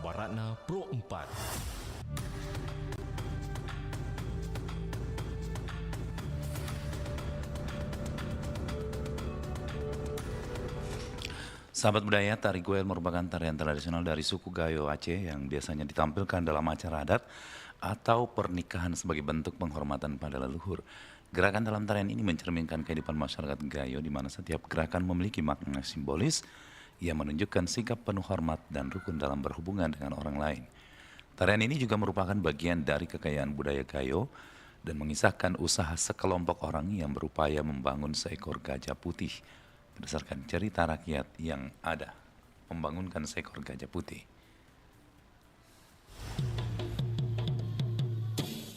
Kabaratna Pro 4. Sahabat budaya, tari goel merupakan tarian tradisional dari suku Gayo Aceh yang biasanya ditampilkan dalam acara adat atau pernikahan sebagai bentuk penghormatan pada leluhur. Gerakan dalam tarian ini mencerminkan kehidupan masyarakat Gayo di mana setiap gerakan memiliki makna simbolis yang menunjukkan sikap penuh hormat dan rukun dalam berhubungan dengan orang lain. Tarian ini juga merupakan bagian dari kekayaan budaya Gayo dan mengisahkan usaha sekelompok orang yang berupaya membangun seekor gajah putih. Berdasarkan cerita rakyat yang ada, membangunkan seekor gajah putih.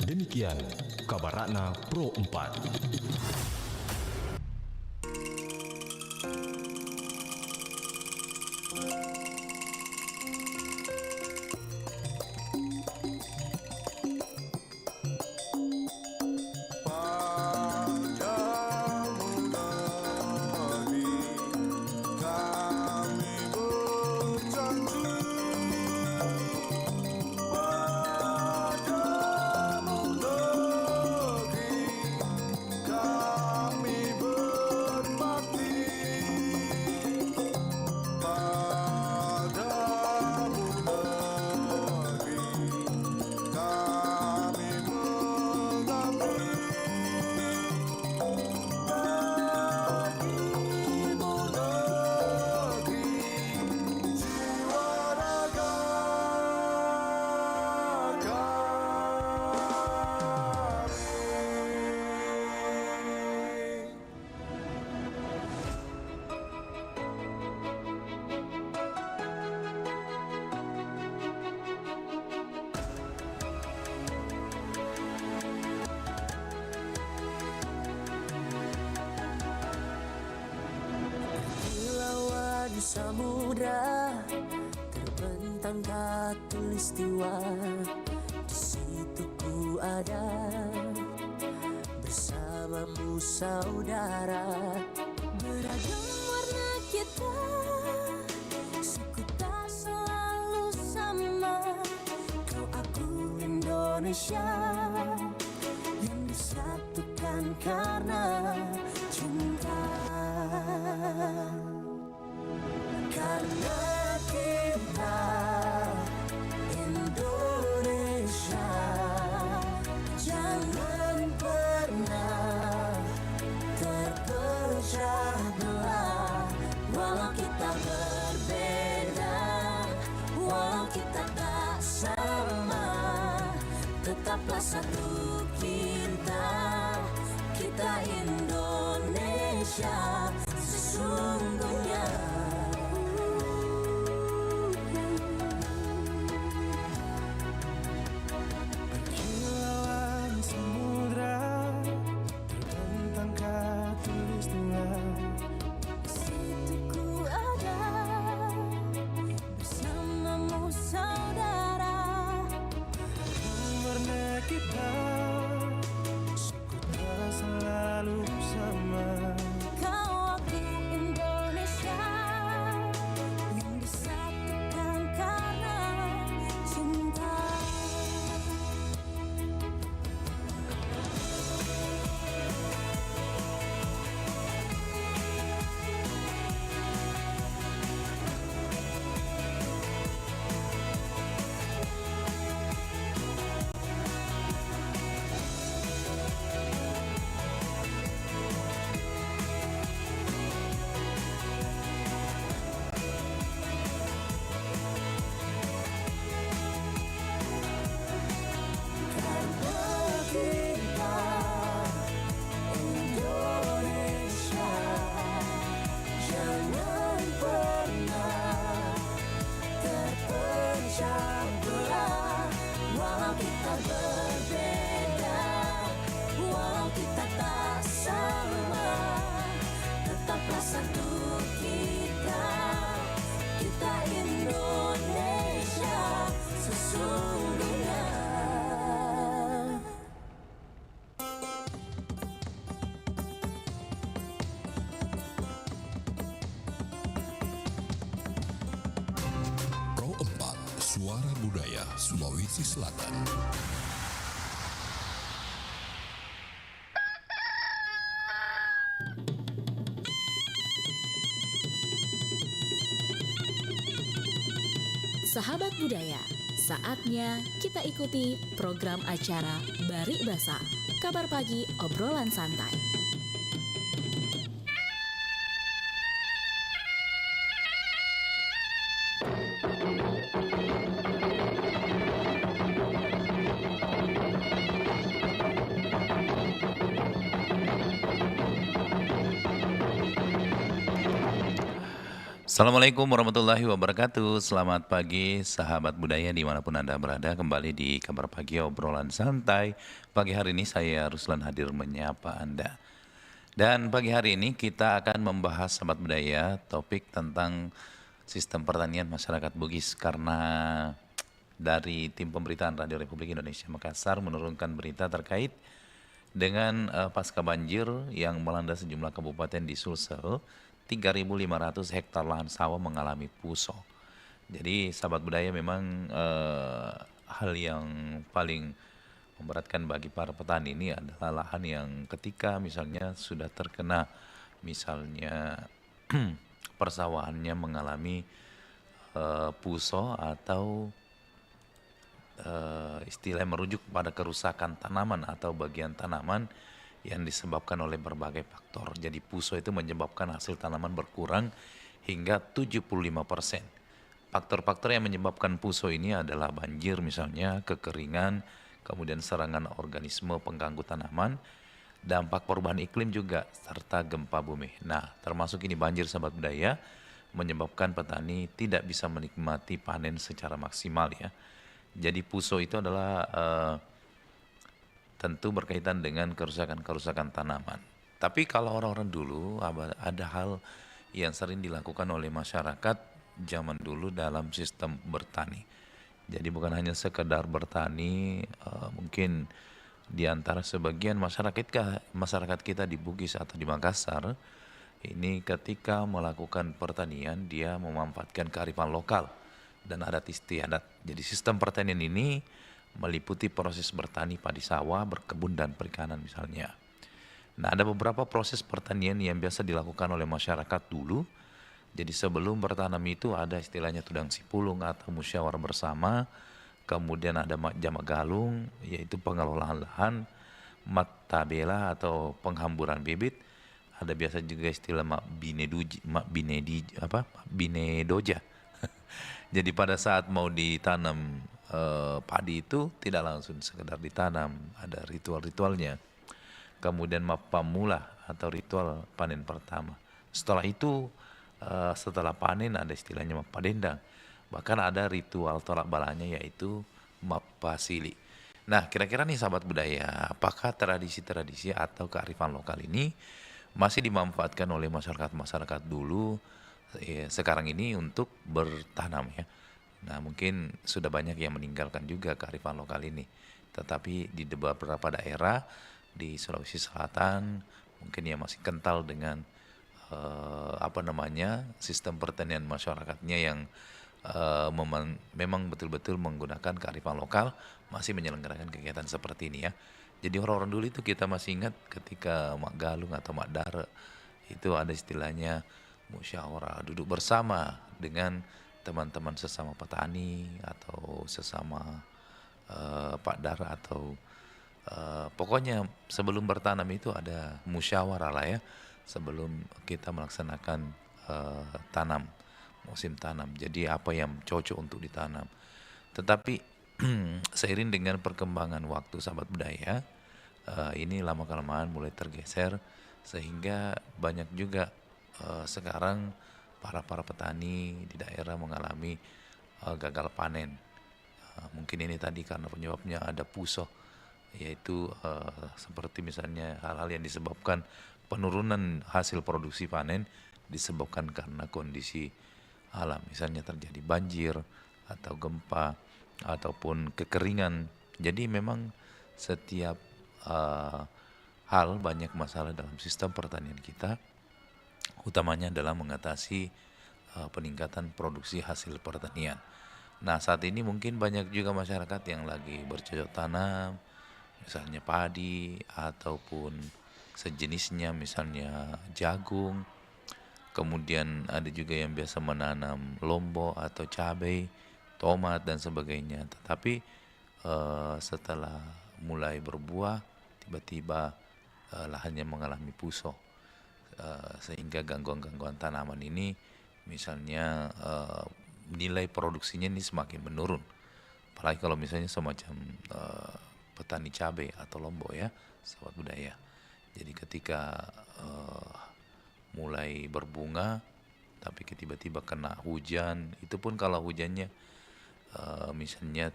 Demikian Kabaratna Pro 4. Di samudra terbentang khatulistiwa, di situ ku ada bersamamu saudara. Beragam warna kita, suku tak selalu sama. Kau aku Indonesia yang disatukan karena cinta. Karena kita Indonesia, jangan pernah terpecah belah. Walau kita berbeda, walau kita tak sama, tetaplah satu kita Indonesia sesungguhnya. Suara Budaya Sulawesi Selatan. Sahabat budaya, saatnya kita ikuti program acara Barik Basa, kabar pagi obrolan santai. Assalamualaikum warahmatullahi wabarakatuh. Selamat pagi sahabat budaya dimanapun Anda berada. Kembali di kabar pagi obrolan santai. Pagi hari ini saya Ruslan hadir menyapa Anda. Dan pagi hari ini kita akan membahas sahabat budaya topik tentang sistem pertanian masyarakat Bugis. Karena dari tim pemberitaan Radio Republik Indonesia Makassar menurunkan berita terkait dengan pasca banjir yang melanda sejumlah kabupaten di Sulsel. 3.500 hektar lahan sawah mengalami puso. Jadi sahabat budaya memang hal yang paling memberatkan bagi para petani ini adalah lahan yang ketika misalnya sudah terkena misalnya persawahannya mengalami puso atau istilah merujuk pada kerusakan tanaman atau bagian tanaman yang disebabkan oleh berbagai faktor. Jadi puso itu menyebabkan hasil tanaman berkurang hingga 75%. Faktor-faktor yang menyebabkan puso ini adalah banjir misalnya, kekeringan, kemudian serangan organisme pengganggu tanaman, dampak perubahan iklim juga, serta gempa bumi. Nah, termasuk ini banjir sahabat budaya menyebabkan petani tidak bisa menikmati panen secara maksimal ya. Jadi puso itu adalah tentu berkaitan dengan kerusakan-kerusakan tanaman. Tapi kalau orang-orang dulu ada hal yang sering dilakukan oleh masyarakat zaman dulu dalam sistem bertani. Jadi bukan hanya sekedar bertani, mungkin di antara sebagian masyarakat kita di Bugis atau di Makassar, ini ketika melakukan pertanian dia memanfaatkan kearifan lokal dan adat istiadat. Jadi sistem pertanian ini meliputi proses bertani padi sawah, berkebun dan perikanan misalnya. Nah, ada beberapa proses pertanian yang biasa dilakukan oleh masyarakat dulu. Jadi sebelum bertanam itu ada istilahnya tudang sipulung atau musyawarah bersama. Kemudian ada jamak galung, yaitu pengelolaan lahan, tabela atau penghamburan bibit. Ada biasa juga istilah binedoja. Jadi pada saat mau ditanam padi itu tidak langsung sekedar ditanam, ada ritual-ritualnya. Kemudian pamula atau ritual panen pertama. Setelah itu setelah panen ada istilahnya mapadendang. Bahkan ada ritual tolak balanya yaitu mapasili. Nah, kira-kira nih sahabat budaya, apakah tradisi-tradisi atau kearifan lokal ini masih dimanfaatkan oleh masyarakat dulu sekarang ini untuk bertanam ya? Nah, mungkin sudah banyak yang meninggalkan juga kearifan lokal ini. Tetapi di beberapa daerah di Sulawesi Selatan mungkin yang masih kental dengan sistem pertanian masyarakatnya yang memang betul-betul menggunakan kearifan lokal, masih menyelenggarakan kegiatan seperti ini ya. Jadi orang-orang dulu itu kita masih ingat ketika Mak Galung atau Mak Dare itu ada istilahnya musyawarah, duduk bersama dengan teman-teman sesama petani atau sesama Pak Dara atau pokoknya sebelum bertanam itu ada musyawarah lah ya sebelum kita melaksanakan musim tanam. Jadi apa yang cocok untuk ditanam. Tetapi seiring dengan perkembangan waktu sahabat budaya ini lama-kelamaan mulai tergeser sehingga banyak juga sekarang para petani di daerah mengalami gagal panen. Mungkin ini tadi karena penyebabnya ada puso, yaitu seperti misalnya hal-hal yang disebabkan penurunan hasil produksi panen disebabkan karena kondisi alam, misalnya terjadi banjir atau gempa ataupun kekeringan. Jadi memang setiap hal banyak masalah dalam sistem pertanian kita, utamanya dalam mengatasi peningkatan produksi hasil pertanian. Nah, saat ini mungkin banyak juga masyarakat yang lagi bercocok tanam, misalnya padi ataupun sejenisnya, misalnya jagung. Kemudian ada juga yang biasa menanam lombok atau cabai, tomat dan sebagainya. Tetapi setelah mulai berbuah, tiba-tiba lahannya mengalami puso. Sehingga gangguan-gangguan tanaman ini, misalnya nilai produksinya ini semakin menurun. Apalagi kalau misalnya semacam petani cabai atau lombok ya, sahabat budaya. Jadi ketika mulai berbunga, tapi tiba-tiba kena hujan, itu pun kalau hujannya misalnya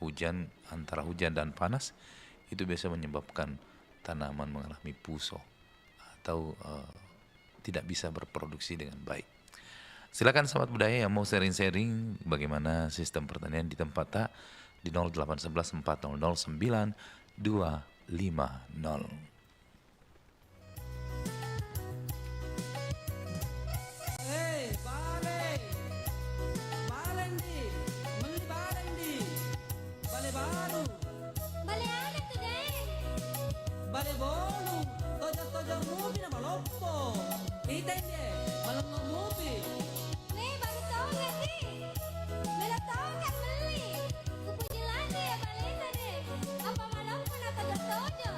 hujan antara hujan dan panas, itu biasa menyebabkan tanaman mengalami puso atau tidak bisa berproduksi dengan baik. Silakan sahabat budaya yang mau sharing-sharing bagaimana sistem pertanian di tempat tak di 0811 400 9250. Bale bolu, tojo mubi na maloppo. Itende, malongo mubi. Nih baru tahu nggak sih? Belum tahu kan beli. Kupu jelande ya balita deh. Apa malam pun atau tojo?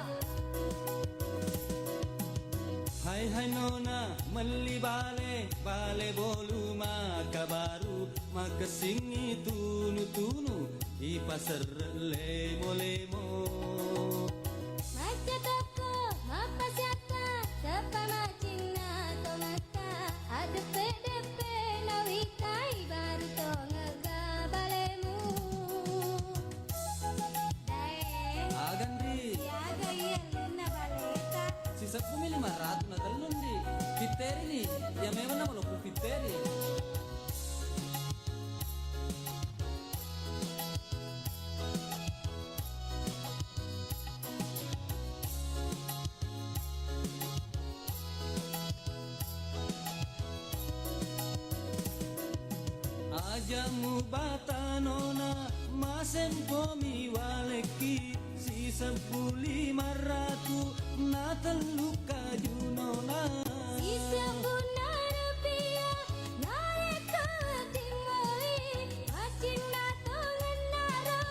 Hai nona, meli bale bolu maka baru maka singi tunu di pasar lemo. Maca toko, apa siapa? Sepama Cina tongaka. Ada PDP nawikai baru tongaga balemu. Dae, Agandri, siaga yelna baleta. sisa kumi 500 na talon di. Piteri ni, ya memang na maloppo piteri. Ajamu batanona masempo miwaleki si 1500 na taluka junona. Sisa guna rupiah, nareka tingoi. Macing na tongan naro,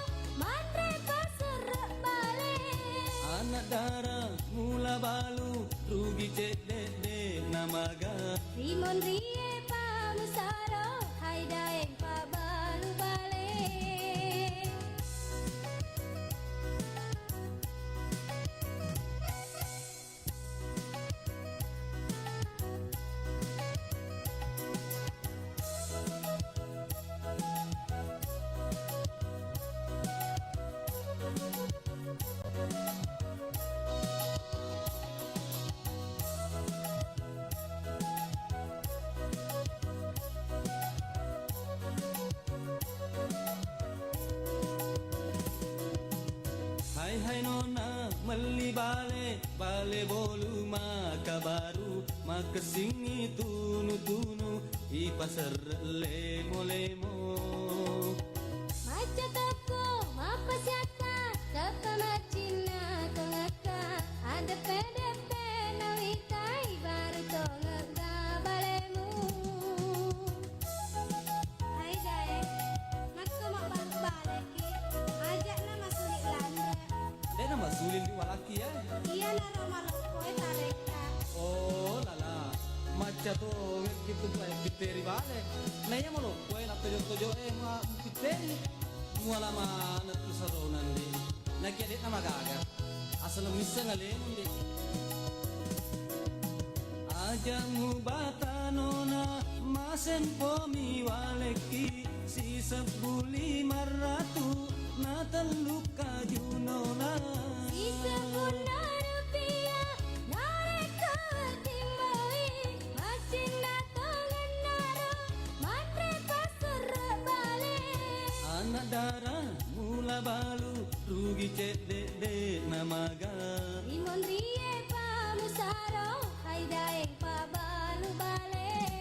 matre pasar balik. Anak darah mula balu rugi cek dede namaga. Rimon rie pamusaro, hai daeng pabalu balik. Hai nona meli bale bolu maka baru maka singi tunu di pasar lemo. Maca toko, apa siapa? Sepama Cina tongaka. Ada PDP nawikai baru tongaga balemu. Hai daeng, makso mak baru balik. Ajak nama sulit landra. Ada nama sulin di walaki ya. Iya naro malokoi tareka. Oh lala, macam tu gitu tu yang piteri bale. Naya malu, kue nak tojo ma piteri. Muala mana tu saronan di. Nak edit nama gaga. Asal misa ngalen di. Ajamu batanona masempo miwaleki si 1500 na taluka junona. Sisa guna rupiah, nareka tingoi. Macing na tongan naro, matre pasar balik. Anak darah mula balu rugi cek dede namaga. Rimon rie pamusaro, hai daeng pabalu balik.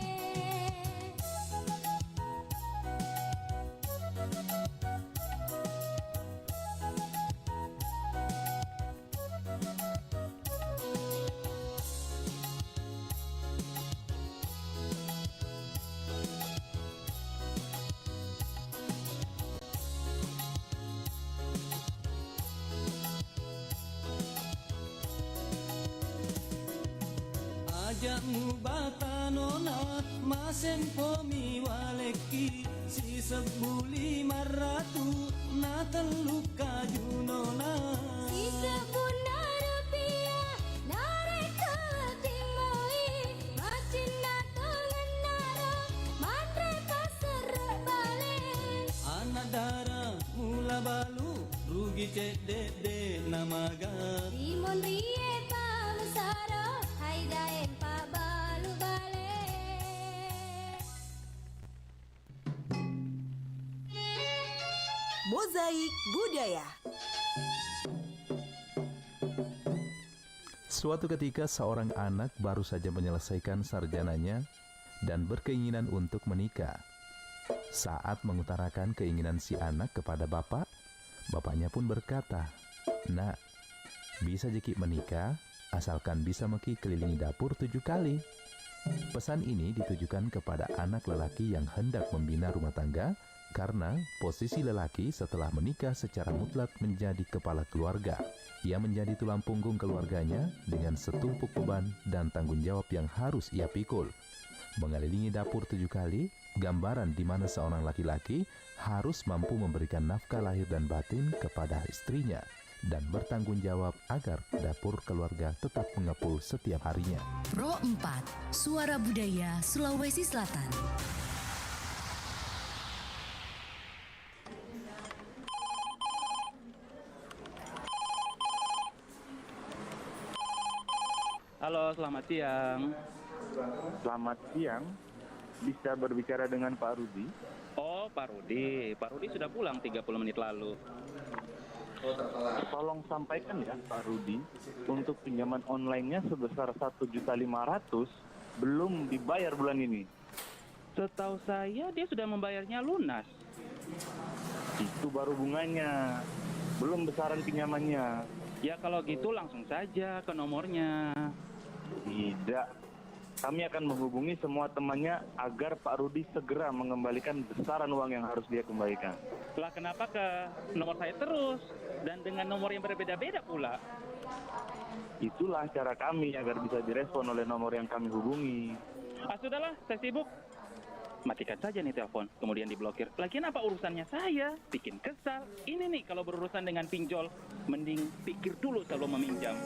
jamu batanona masempo mi waleki si sebuli maratu na teluka junona Si sebunda rupiah narik keleting moi Macin nato ngenaro matre pasere balik anak darah mula balu rugi cek dede namaga Rimon rie pamsaro hai daen pa balu balik Mozaik Budaya. Suatu ketika seorang anak baru saja menyelesaikan sarjananya dan berkeinginan untuk menikah. Saat mengutarakan keinginan si anak kepada bapak, bapaknya pun berkata, "Nak, bisa jeki menikah asalkan bisa meki kelilingi dapur 7 kali." Pesan ini ditujukan kepada anak lelaki yang hendak membina rumah tangga karena posisi lelaki setelah menikah secara mutlak menjadi kepala keluarga. Ia menjadi tulang punggung keluarganya dengan setumpuk beban dan tanggung jawab yang harus ia pikul. Mengelilingi dapur 7 kali, gambaran di mana seorang laki-laki harus mampu memberikan nafkah lahir dan batin kepada istrinya dan bertanggung jawab agar dapur keluarga tetap mengepul setiap harinya. Pro 4, Suara Budaya Sulawesi Selatan. Halo, selamat siang. Selamat siang, bisa berbicara dengan Pak Rudi? Oh, Pak Rudi. Pak Rudi sudah pulang 30 menit lalu. Tolong sampaikan ya Pak Rudi, untuk pinjaman online-nya sebesar 1.500.000 belum dibayar bulan ini. Setahu saya dia sudah membayarnya lunas. Itu baru bunganya, belum besaran pinjamannya. Ya kalau gitu langsung saja ke nomornya. Tidak, kami akan menghubungi semua temannya agar Pak Rudi segera mengembalikan besaran uang yang harus dia kembalikan. Lah kenapa ke nomor saya terus? Dan dengan nomor yang berbeda-beda pula. Itulah cara kami agar bisa direspon oleh nomor yang kami hubungi. Ah sudahlah, saya sibuk. Matikan saja nih telepon, kemudian diblokir. Lagian apa urusannya saya? Bikin kesal. Ini nih kalau berurusan dengan pinjol, mending pikir dulu sebelum meminjam.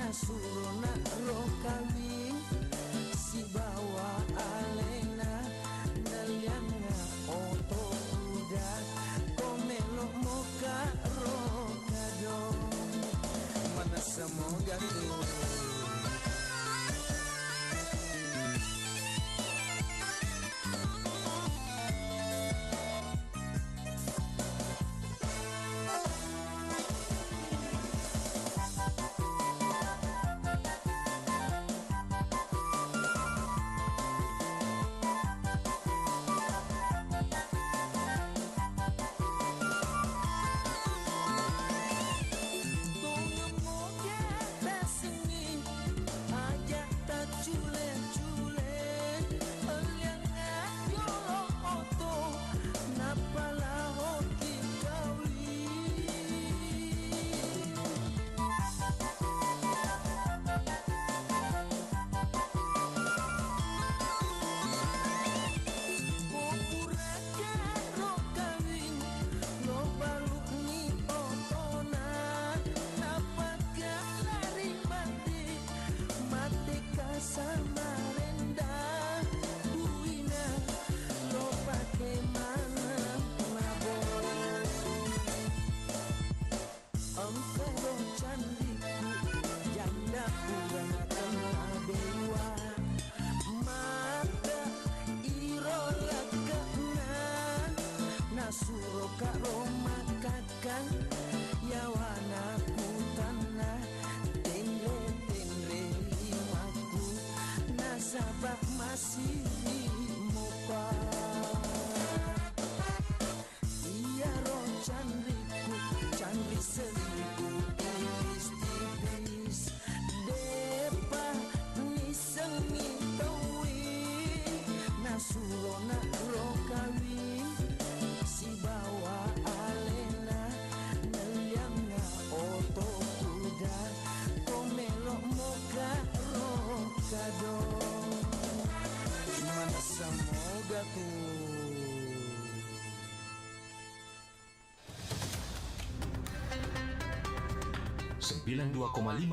Nasurona rokawi si bawa alena nalianga oto kuda komelo moka rokado mana semoga tuh.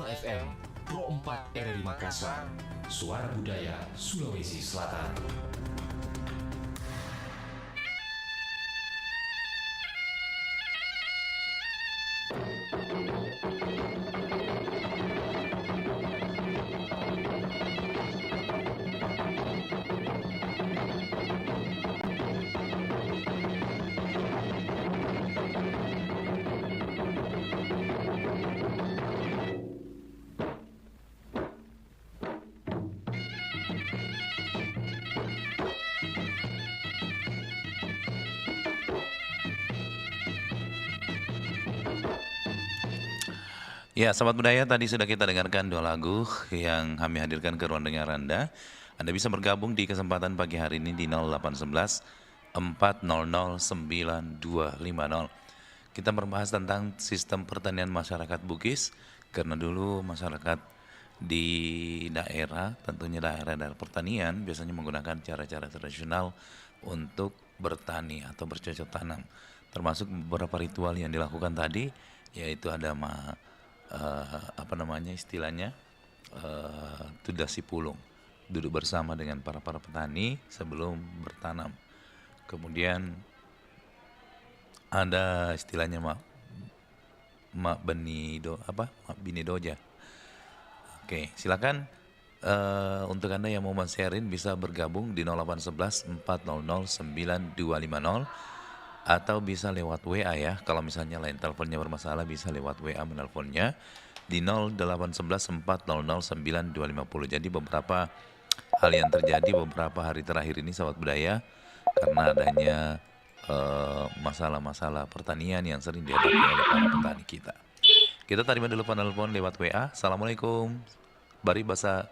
FM Pro 4 RRI Makassar, Suara Budaya Sulawesi Selatan. Ya, sahabat budaya, tadi sudah kita dengarkan 2 lagu yang kami hadirkan ke ruang dengar Anda. Anda bisa bergabung di kesempatan pagi hari ini di 0811 400 9250. Kita membahas tentang sistem pertanian masyarakat Bugis, karena dulu masyarakat di daerah, tentunya daerah-daerah pertanian, biasanya menggunakan cara-cara tradisional untuk bertani atau bercocok tanam. Termasuk beberapa ritual yang dilakukan tadi, yaitu ada istilahnya tudasi pulung, duduk bersama dengan para petani sebelum bertanam. Kemudian ada istilahnya mak bini doja. Oke, silakan untuk Anda yang mau men-sharein bisa bergabung di 0811 400 9250 atau bisa lewat WA ya. Kalau misalnya lain teleponnya bermasalah bisa lewat WA menelponnya di 0811 400 9250. Jadi beberapa hal yang terjadi beberapa hari terakhir ini sahabat budaya, karena adanya masalah-masalah pertanian yang sering dihadapi oleh para petani kita. Kita terima dulu penelpon lewat WA. Assalamualaikum, Bari Basa.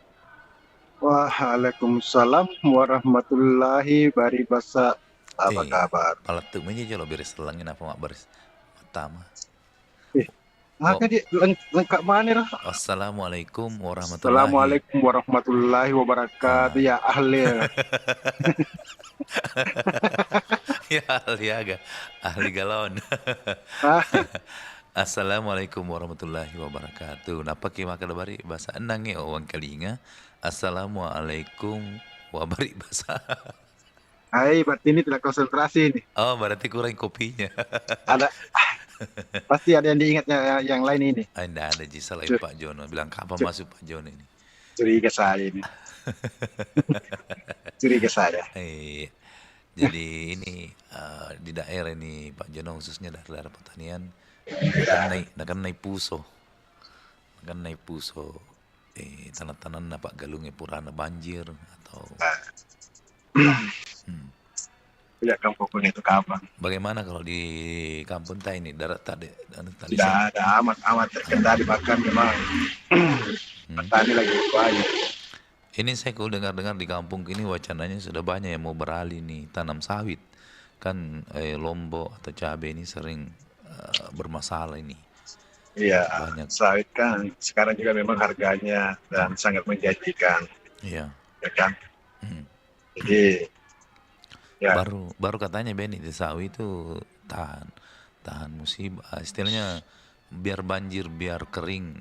Waalaikumsalam warahmatullahi wabarakatuh. Apa kabar? Palatuk meja jalo beres telangin apa mak beres pertama. Dia lengkap mana lah? Assalamualaikum warahmatullahi. Assalamualaikum warahmatullahi wabarakatuh. Ya ahli. Ya ahli agak ahli galon. Assalamualaikum warahmatullahi wabarakatuh. Napa ki makan bari bahasa enang ya orang kalinga. Assalamualaikum wabari bahasa. Hai, berarti ini tidak konsentrasi nih. Oh, berarti kurang kopinya. Ada pasti ada yang diingatnya yang lain ini. Anda ada ji salah Pak Jono. Bilang kapan masuk Pak Jono ini? Curiga saya ini. Curiga saya. Jadi ini di daerah ini Pak Jono khususnya daerah pertanian akan naik puso. Akan naik puso. Tanah-tanah Pak Galungnya purana banjir atau Ya kampung itu kapan? Bagaimana kalau di kampung Thai ini darat tadi? Tidak ada amat terkendali bahkan memang petani lagi banyak. Ini saya kalau dengar-dengar di kampung ini wacananya sudah banyak yang mau beralih nih tanam sawit. Kan lombok atau cabai ini sering bermasalah ini. Iya, banyak. Sawit kan sekarang juga memang harganya dan sangat menjanjikan. Iya. Ya kan? Jadi ya. Baru katanya Beni di sawit itu tahan musibah. Istilahnya biar banjir, biar kering,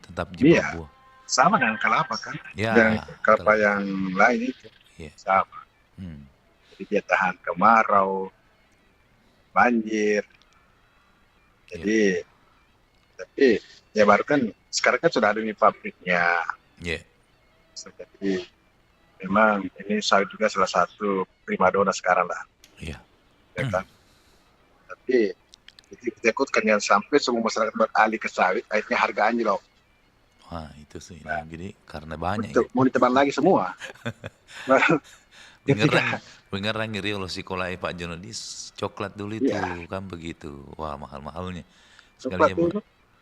tetap buah. Sama dengan kelapa kan? Ya, dan kelapa yang lain itu sama. Jadi dia tahan kemarau, banjir. Jadi tapi ya baru kan sekarang kan sudah ada nih pabriknya. Jadi memang ini sawit juga salah satu primadona sekarang lah. Ya kan? Tapi ditakutkan yang sampai semua masyarakat beralih ke sawit, akhirnya harga anjlok. Wah itu sih, jadi karena banyak. Mau ditebang lagi semua. Dengar ngiri loh sekolah Pak Jono di coklat dulu itu kan begitu. Wah mahal-mahalnya.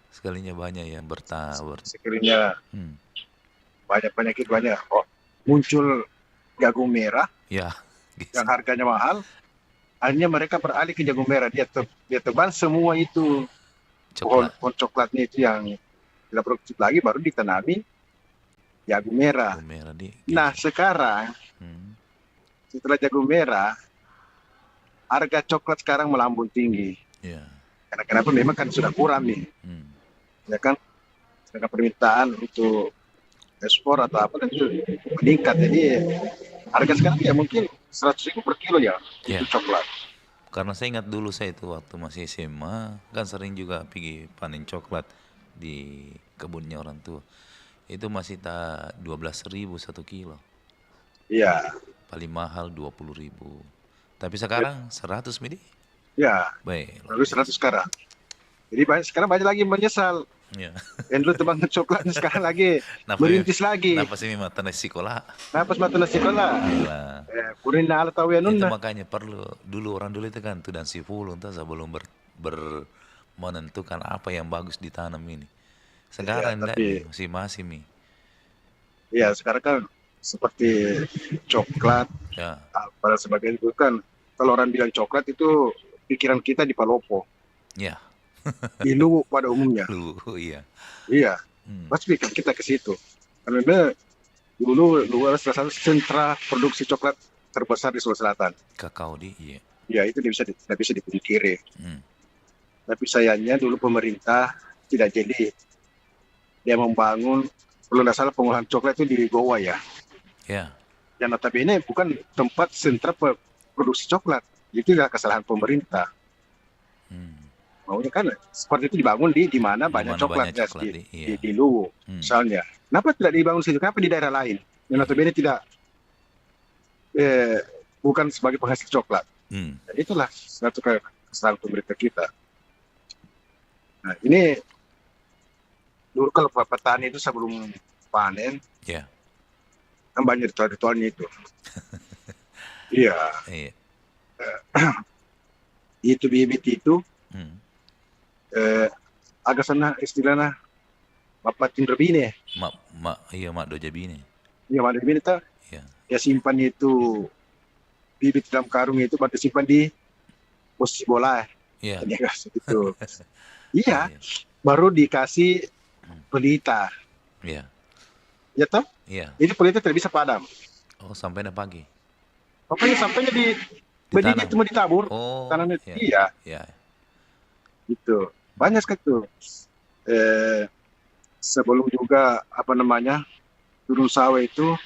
Sekalinya banyak yang bertawar. Sekalinya banyak penyakit banyak. Oh, muncul jagung merah. Ya. Yang harganya mahal. Akhirnya mereka beralih ke jagung merah. Dia tebang semua itu pohon coklatnya itu yang tidak produktif lagi, baru ditanami jagung merah. Nah sekarang setelah jagung merah, harga coklat sekarang melambung tinggi. Karena kenapa? Memang kan sudah kurang nih, ya kan? Sedangkan permintaan untuk ekspor atau apa kan itu meningkat. Jadi harga sekarang ya mungkin 100.000 per kilo ya itu coklat. Karena saya ingat dulu saya itu waktu masih SMA kan sering juga pergi panen coklat di kebunnya orang tua. Itu masih 12.000 1 kilo. Iya. Paling mahal 20.000. Tapi sekarang 100 mili? Ya. Baik. Lalu 100 sekarang. Jadi sekarang banyak lagi menyesal. Ya. Yang dulu tebang coklat sekarang lagi merintis lagi. Kenapa sih mata nasi sekolah? Kenapa mata nasi sekolah? Kurin ala tahu ya Itu makanya perlu orang dulu itu kan tuh dan si puluh entah sebelum menentukan apa yang bagus ditanam ini. Sekarang masih mi. Iya, sekarang kan seperti coklat, pada sebagian itu kan kalau orang bilang coklat itu pikiran kita di Palopo. Ya. Di Luwu pada umumnya. Iya. Iya. Pasti pikiran kita ke situ. Karena dulu Luwu adalah salah satu sentra produksi coklat terbesar di Sulawesi Selatan. Kakao iya. Ya itu tidak bisa dipungkiri. Tapi sayangnya dulu pemerintah tidak jadi. Dia membangun, kalau tidak salah pengolahan coklat itu di Goa ya. Ya. Yang notabene bukan tempat sentra produksi coklat. Itu adalah kesalahan pemerintah. Maunya kan seperti itu dibangun di mana banyak coklat di Luwu misalnya. Kenapa tidak dibangun situ? Kenapa di daerah lain? Yang notabene tidak bukan sebagai penghasil coklat. Dan itulah satu kesalahan pemerintah kita. Nah ini dulu kalau petani itu sebelum panen, kan banyak ritual-ritualnya itu. Iya. Itu bibit itu agak sana istilahnya Bapak Tindrebine. Mak Dojabine. Iya, Mak Dojabine itu ya simpan itu bibit dalam karung itu baru simpan di posisi bola. Iya. Gitu. Iya. Baru dikasih pelita. Iya. Ya toh? Iya. Itu pelita tidak bisa padam. Oh, sampai pagi. Pokoknya sampainya di benih itu mau ditabur. Oh, tanamnya. Iya. Iya. Itu. banyak sekali tuh. Sebelum juga turun sawah itu,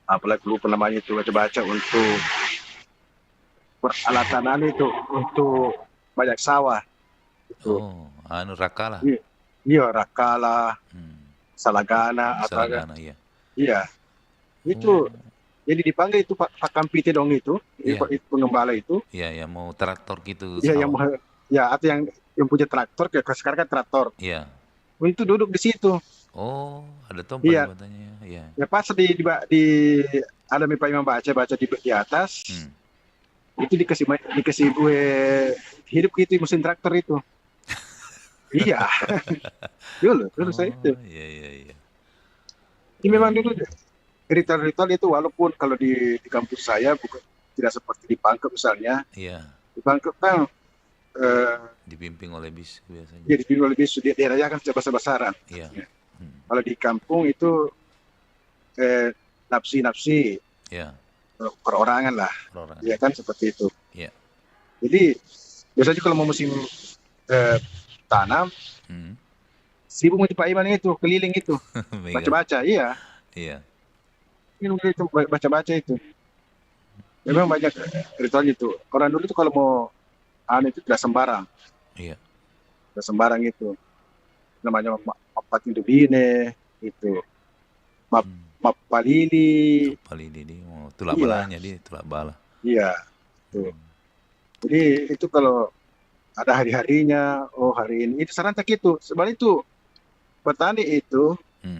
apalagi lupa namanya itu, baca-baca untuk peralatan itu untuk banyak sawah. Itu. Oh, Rakala. Iya, Rakala, Salagana, Salagana, iya. Iya, itu. Jadi dipanggil itu Pak Kampite dong itu, itu pengembala itu. Iya, mau traktor gitu. Iya, atau yang punya traktor, sekarang kan traktor. Iya. Itu duduk di situ. Oh, ada tempat katanya. Iya. Ya pas di ada Pak Imam baca di atas. Itu dikasih gue hidup gitu mesin traktor itu. Iya. dulu saya itu. Iya. Ini memang dulu ritual itu walaupun kalau di kampus saya bukan tidak seperti di Pangkep misalnya. Iya. Di Pangkep kan dipimpin oleh bisu biasanya. Iya, dipimpin oleh bisu, dia rayakan besar-besaran. Iya. Kalau di kampung itu nafsi. Iya. Perorangan lah. Iya kan seperti itu. Iya. Jadi biasanya kalau mau musim tanam, sibuk untuk Pak Iman itu keliling itu, baca-baca. Iya. Iya. Ini itu baca-baca itu. Memang banyak ritual itu. Orang dulu itu kalau mau itu tidak sembarang. Iya. Tidak sembarang itu. Namanya Mapatin Dubine itu. Mapalili. Mapalili tulak balanya dia, tulak bala. Iya. Tuh. Jadi itu kalau ada hari-harinya, hari ini itu serentak itu. Sebenarnya itu petani itu,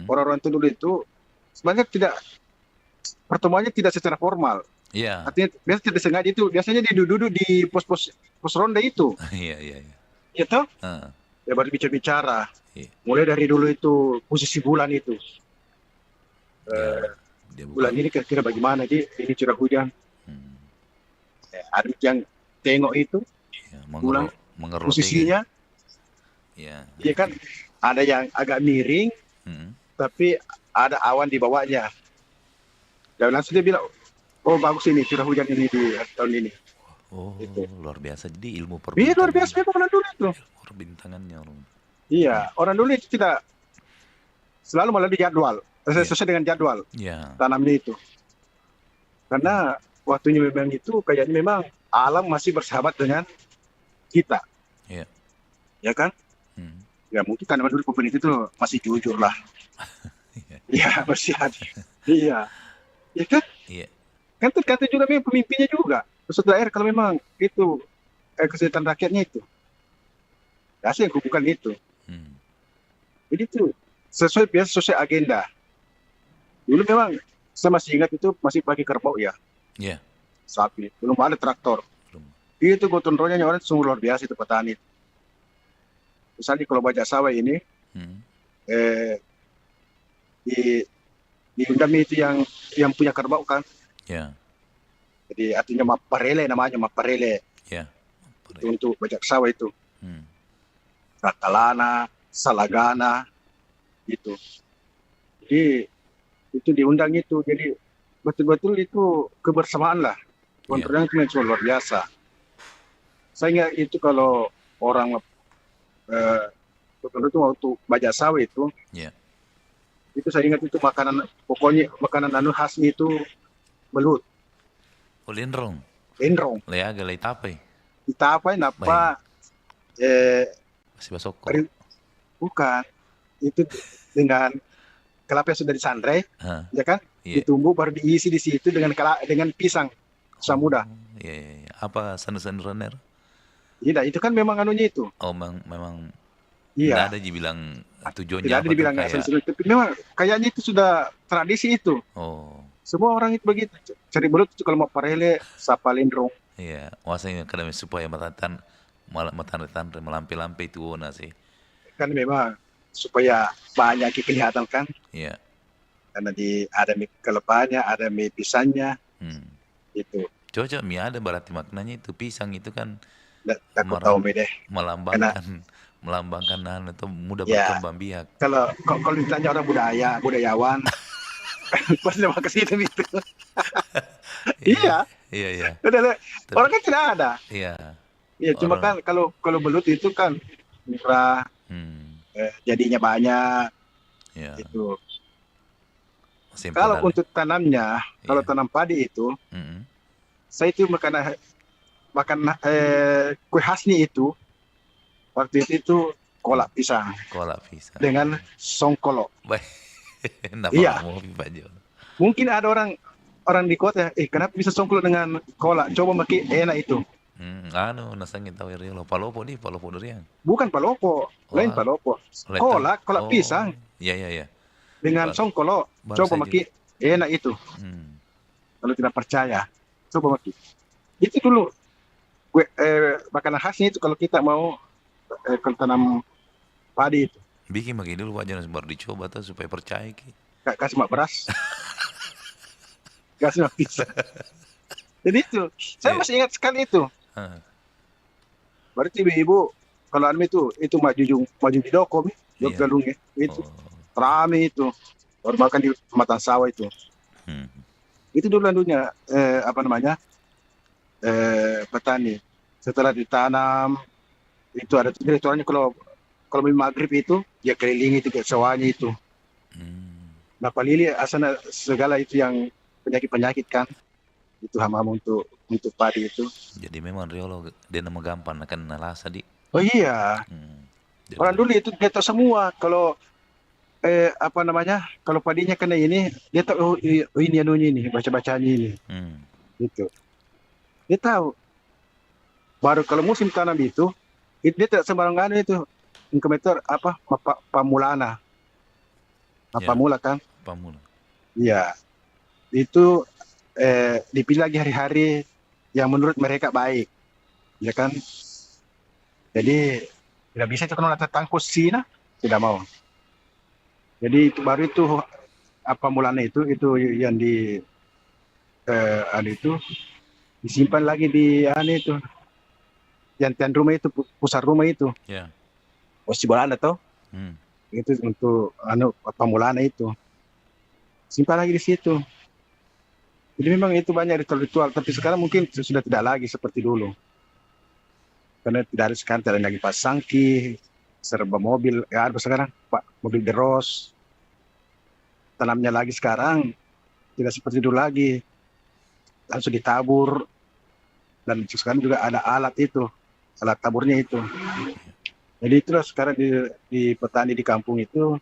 orang-orang dulu itu sebenarnya tidak pertemuannya tidak secara formal. Iya. Artinya biasanya tidak sengaja itu, biasanya dia duduk di pos ronda itu. Iya. Iya toh? Ya baru bicara-bicara. Mulai dari dulu itu posisi bulan itu. Bulan ini kira-kira bagaimana, ini curah hujan. Ada yang tengok itu, bulan posisinya. Iya kan, ada yang agak miring, tapi ada awan di bawahnya. Dan langsung dia bilang, oh bagus ini curah hujan ini di tahun ini. Oh, itu luar biasa. Jadi ilmu perbintangan. Iya, luar biasa memang orang dulu itu. Perbintangannya orang. Iya, orang dulu itu tidak selalu melalui jadwal. Sesuai dengan jadwal tanamnya itu. Karena waktunya memang itu kayaknya memang alam masih bersahabat dengan kita. Iya. Ya kan? Ya mungkin karena dulu pemerintah itu masih jujur lah. Iya, masih ada. Iya. Ya kan? Iya. Kan tergantung juga memang pemimpinnya juga. Pusat daerah kalau memang itu kesehatan rakyatnya itu. Biasa yang hubungan itu. Jadi itu sesuai agenda. Dulu memang saya masih ingat itu masih pakai kerbau ya. Iya. Sapi. Belum ada traktor. Itu gotong royongnya orang sungguh luar biasa itu petani. Misalnya kalau bajak sawah ini, di undang itu yang punya kerbau kan. Iya. Jadi artinya maparele namanya, maparele. Iya. Itu untuk bajak sawah itu. Rakalana, Salagana, gitu. Jadi itu diundang itu, jadi betul-betul itu kebersamaan lah. Kontrolnya itu luar biasa. Saya ingat itu kalau orang itu waktu bajak sawah itu, itu saya ingat itu makanan, pokoknya makanan khasnya itu belut. Oh, lindrong. Leaga, leitapai. Itapai napa? Masih basoko. Bukan. Itu dengan kelapa yang sudah disandrai, ya kan? Ditumbuh baru diisi di situ dengan pisang samuda. Iya. Apa sanur-sanuran? Iya, itu kan memang anunya itu. Oh, memang. Iya. Tidak ada dibilang tujuannya. Tidak ada dibilang tapi memang kayaknya itu sudah tradisi itu. Oh. Semua orang itu begitu. Cari belut itu kalau mau parele, sapa lindrong. Iya, wasanya kadang supaya matan melampai-lampai itu nasi. Kan memang supaya banyak kelihatan kan. Iya. Karena ada mie kelepanya, ada mie pisangnya. Itu. Cocok mie ada berarti maknanya itu pisang itu kan. Aku tahu deh. Melambangkan atau mudah berkembang biak. Kalau ditanya orang budayawan, pasti mau ke situ gitu. Iya. Iya. Orang kan tidak ada. Iya. Iya, cuma kan kalau belut itu kan murah, jadinya banyak. Ya. Itu. Simple Kalau kali. untuk tanamnya, kalau tanam padi itu, saya itu makan kue khasnya itu waktu itu kolak pisang Kolak pisang. dengan songkolo. Baik. Nggak Iya. mau Pak Jo. Mungkin ada orang di kota, kenapa bisa songkolo dengan kolak? Coba makin enak itu. Nasangin tahu ya lo palopo durian. Bukan palopo, lain palopo. Kolak pisang Iya. dengan songkolo. baru Coba saya makin enak itu. Kalau tidak percaya, coba makin. Itu dulu makanan khasnya itu kalau kita mau kalau tanam padi itu. Bikin bagi dulu Pak Jonas baru dicoba tuh supaya percaya ki. Kasih mak beras. Kasih mak pisang. Jadi itu, saya masih ingat sekali itu. Berarti ibu kalau anu itu maju di doko Jog Galung itu. Rame itu. Baru makan di pematang sawah itu. Itu dulu anunya petani. Setelah ditanam itu ada direkturnya kalau maghrib itu dia kelilingi itu ke sawahnya itu. Nah palili asana segala itu yang penyakit kan itu hama untuk padi itu. Jadi memang Riolo dia nama gampang akan nalasa di. Oh iya. Orang dulu itu dia tahu semua kalau kalau padinya kena ini dia tahu ini anunya ini baca-bacanya ini. Gitu. Dia tahu. Baru kalau musim tanam itu dia tidak sembarangan itu. Inkubator pamulana. Pamula kan? Pamula. Iya. Itu dipilih lagi hari-hari yang menurut mereka baik. Ya kan? Jadi tidak bisa itu kalau tangkus Cina tidak mau. Jadi itu baru itu mulana itu yang di itu disimpan lagi di itu jantian rumah itu pusat rumah itu. Ya. Posisi bolana toh. Itu untuk pamulana itu. Simpan lagi di situ. Jadi memang itu banyak ritual, tapi sekarang mungkin sudah tidak lagi seperti dulu. Karena tidak ada sekarang, tidak ada lagi pasangki, serba mobil, ya ada sekarang mobil deros. Tanamnya lagi sekarang tidak seperti dulu lagi. Langsung ditabur. Dan sekarang juga ada alat itu, alat taburnya itu. Jadi itulah sekarang di petani di kampung itu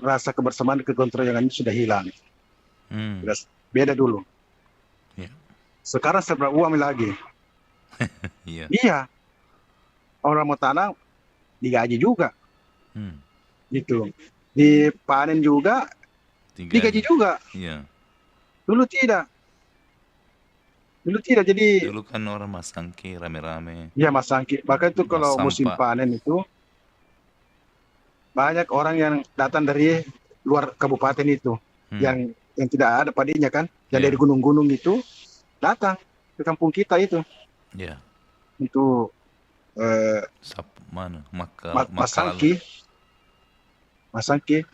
rasa kebersamaan kegontroyangan sudah hilang. Sudah beda dulu. Sekarang serba uang lagi. Iya. Orang mau tanam digaji juga. Gitu. Dipanen juga digaji juga. Iya. Dulu tidak, jadi dulu kan orang masangki rame-rame. Iya masangki. Bahkan itu kalau musim panen itu banyak orang yang datang dari luar kabupaten itu yang tidak ada padinya kan, yang dari gunung-gunung itu datang ke kampung kita itu. Iya. Untuk mana? Masangki,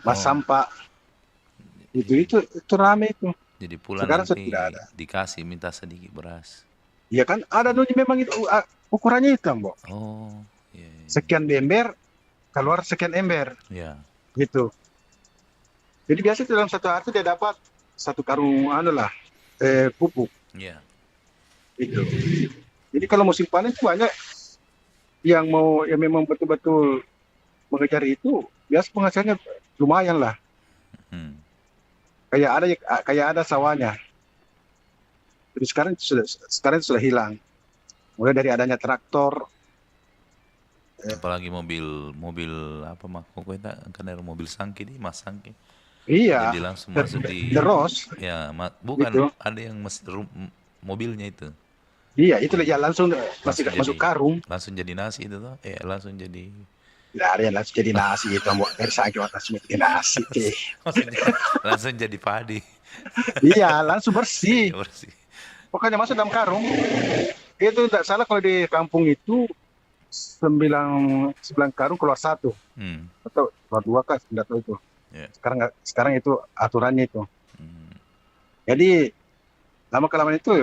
Masampa. Itu rame itu. Jadi pulang sekarang nanti tidak ada. Dikasih minta sedikit beras. Iya kan ada dulu memang itu ukurannya itu, Mbok. Oh, iya. Sekian ember keluar sekian ember. Iya. Gitu. Jadi biasa dalam satu hari dia dapat satu karung pupuk. Iya. Itu. Jadi kalau musim panen itu banyak yang memang betul-betul mengejar itu, biasa penghasilannya lumayan lah. Kayak ada sawahnya. Jadi sekarang sudah hilang. Mulai dari adanya traktor. Apalagi mobil kan mobil sangki di mas sangki. Iya. Jadi langsung masuk di deros. Ya, bukan gitu. Ada yang mobilnya itu. Iya, itu ya langsung masuk karung. Langsung jadi nasi itu tuh. Langsung jadi. Tidak ada yang langsung jadi nasi itu, Mbok. Dari sangki langsung jadi nasi. Langsung jadi padi. Iya, langsung bersih. Bersih. Pokoknya masuk dalam karung. Itu tidak salah kalau di kampung itu 9 karung keluar 1. Atau keluar 2 kan, tidak tahu itu. Yeah. Sekarang itu aturannya itu. Jadi lama-kelamaan itu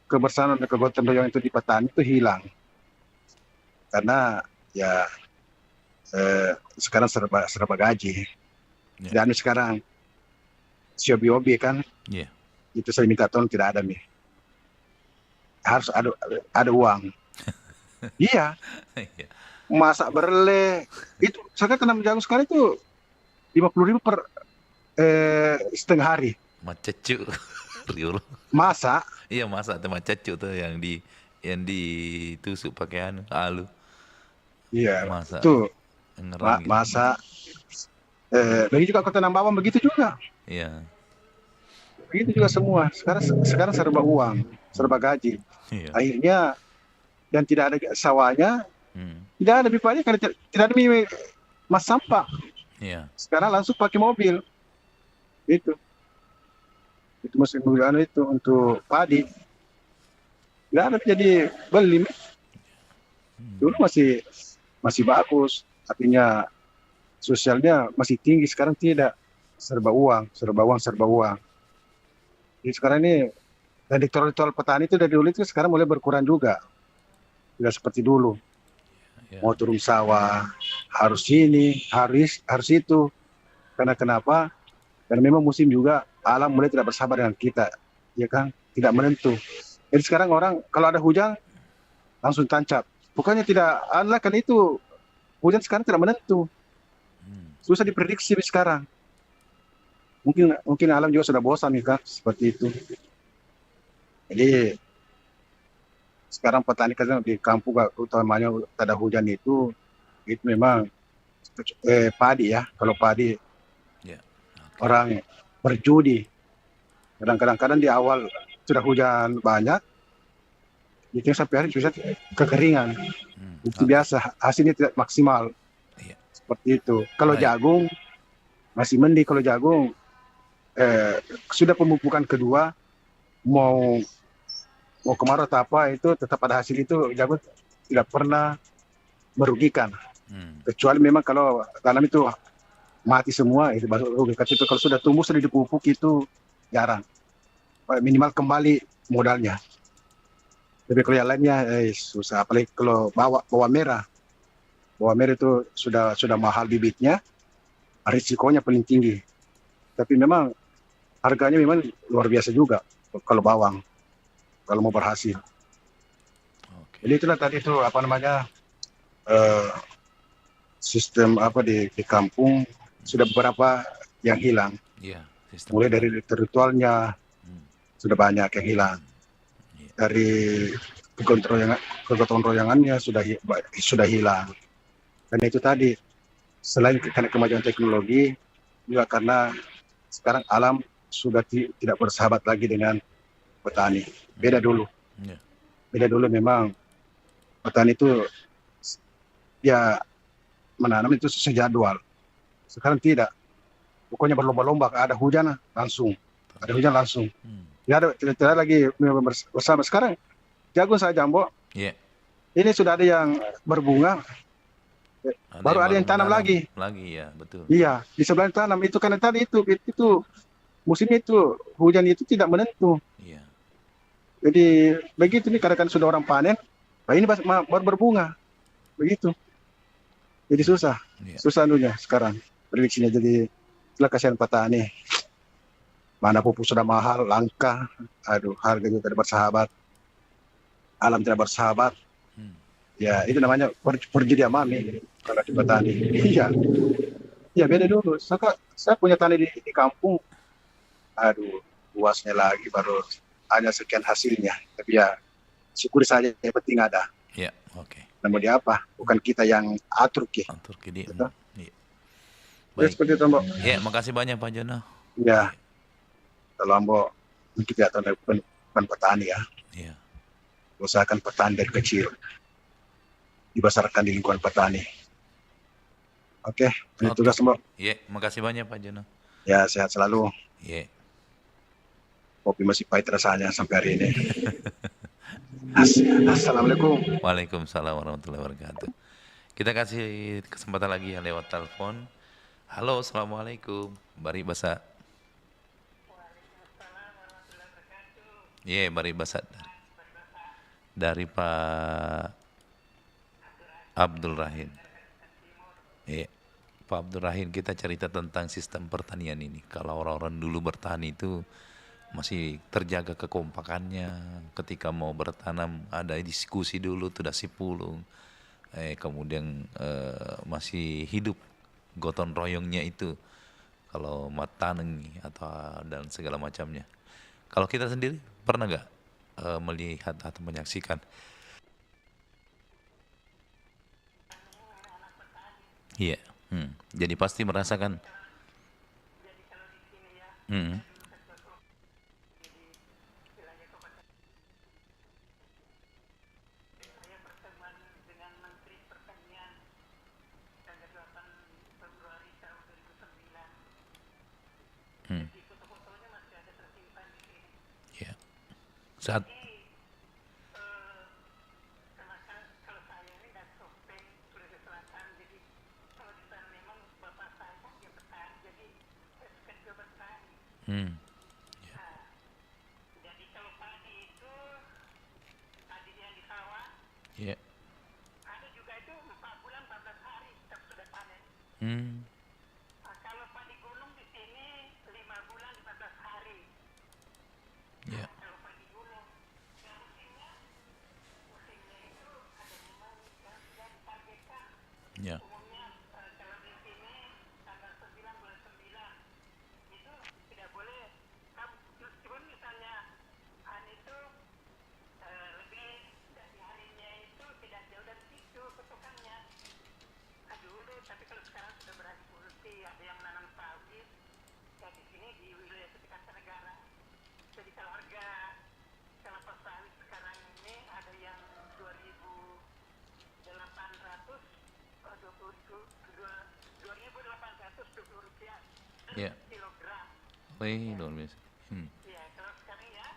kebersamaan dan kegotong royongan itu di petani itu hilang. karena ya sekarang serba gaji. Dan sekarang hobi kan, itu saya minta tolong tidak ada nih. Harus ada uang. Iya. Masak berle itu saya kena jagung sekali itu 50.000 per setengah hari. Macecu. Masak? Iya masak tuh macecu tuh yang ditusuk pakai alu. Iya. Masak. Tuh. Gitu. Masak. Begitu juga kota Nambawang begitu juga. Iya. Begitu juga semua. Sekarang serba uang, serba gaji. Iya. Akhirnya dan tidak ada sawahnya, tidak ada pipa karena tidak ada mas sampah. Iya. Sekarang langsung pakai mobil. Itu mesin mobil itu untuk padi. Tidak ada jadi beli. Dulu masih bagus, artinya sosialnya masih tinggi. Sekarang tidak, serba uang. Jadi sekarang ini dan ritual petani itu dari dulu itu sekarang mulai berkurang juga. Tidak seperti dulu. Mau turun sawah, harus ini, harus itu. Karena kenapa? Karena memang musim juga alam mulai tidak bersahabat dengan kita, ya kan? Tidak menentu. Jadi sekarang orang kalau ada hujan langsung tancap. Pokoknya tidak ada kan itu hujan sekarang tidak menentu. Susah diprediksi sekarang. Mungkin alam juga sudah bosan nih kan seperti itu. Jadi sekarang petani kan di kampung utamanya ada hujan itu memang padi ya. Kalau padi orang berjudi. Kadang-kadang di awal sudah hujan banyak, itu sampai hari bisa kekeringan. Itu biasa, hasilnya tidak maksimal. Seperti itu. Kalau jagung masih mending. Kalau jagung sudah pemupukan kedua, mau kemarau atau apa itu tetap ada hasil itu. Jagung tidak pernah merugikan. Kecuali memang kalau tanam itu mati semua, itu baru rugi. Itu kalau sudah tumbuh sudah dipupuk itu jarang. Minimal kembali modalnya. Tapi kalau yang lainnya susah. Apalagi kalau bawang merah. Bawang merah itu sudah mahal bibitnya, risikonya paling tinggi. Tapi memang harganya memang luar biasa juga kalau bawang, kalau mau berhasil. Jadi itulah tadi itu sistem di kampung sudah beberapa yang hilang. Mulai dari ritualnya sudah banyak yang hilang. Dari kegotong royongannya sudah hilang. Dan itu tadi, selain karena kemajuan teknologi, juga karena sekarang alam sudah tidak bersahabat lagi dengan petani. Beda dulu. Beda dulu memang petani itu ya menanam itu sesuai jadwal. Sekarang tidak. Pokoknya berlomba-lomba, ada hujan langsung. Tidak lagi bersama. Sekarang jagung saja, Mbok. Ini sudah ada yang berbunga. Baru ada yang tanam lagi. Ya, betul. Iya, di sebelah tanam itu karena tadi itu musimnya itu hujan itu tidak menentu. Iya. Jadi begitu nih kadang-kadang sudah orang panen, ini baru berbunga. Begitu. Jadi susah anunya sekarang prediksinya. Jadi itulah kasihan petani. Mana pupuk sudah mahal, langka. Aduh, harga juga tidak bersahabat. Alam tidak bersahabat. Ya, itu namanya perjudian mami kalau di petani. Iya, beda dulu. Saya punya tani di kampung. Aduh, luasnya lagi baru hanya sekian hasilnya. Tapi ya, syukur saja yang penting ada. Iya, oke. Namun dia apa? Bukan kita yang atur ke. Iya. Baik. Seperti itu, Mbok. Ya, makasih banyak Pak Jono. Ya, kalau Mbok kita bukan petani ya. Iya. Usahakan petani dari kecil. Dibesarkan di lingkungan petani. Oke, ini tugas Mbok. Iya, makasih banyak Pak Jono. Ya, sehat selalu. Iya. Kopi masih pahit rasanya sampai hari ini. Assalamualaikum. Waalaikumsalam warahmatullahi wabarakatuh. Kita kasih kesempatan lagi ya lewat telepon. Halo, assalamualaikum. Bari Basa. Iya, Bari Basa. Dari Pak Abdul Rahim. Iya. Pak Abdul Rahim, kita cerita tentang sistem pertanian ini. Kalau orang-orang dulu bertani itu masih terjaga kekompakannya. Ketika mau bertanam ada diskusi dulu, tuh dasi pulung. Kemudian masih hidup gotong royongnya itu. Kalau mataneng atau dan segala macamnya. Kalau kita sendiri pernah nggak melihat atau menyaksikan? Iya. Jadi pasti merasakan. Hmm. Ya. Saat Ya. Ada juga itu 4 bulan 14 hari kita sudah panen. Kalau padi gunung di sini 5 bulan 14 hari. Ya. Kalau padi gunung, yang musimnya itu ada memang yang ditargetkan. Ya. Umumnya kalau di sini tanggal 9 bulan 9 itu tidak boleh. Meskipun misalnya itu lebih dari harinya itu tidak jauh dari situ ketukannya. Dulu, tapi kalau sekarang sudah beralih fungsi, ada yang menanam sawit. Ya di sini di wilayah sekitar negara. Jadi kalau harga kelapa sawit sekarang ini ada yang 2.820 rupiah Ya. kilogram. Wih, luar biasa. Ya kalau sekarang ya.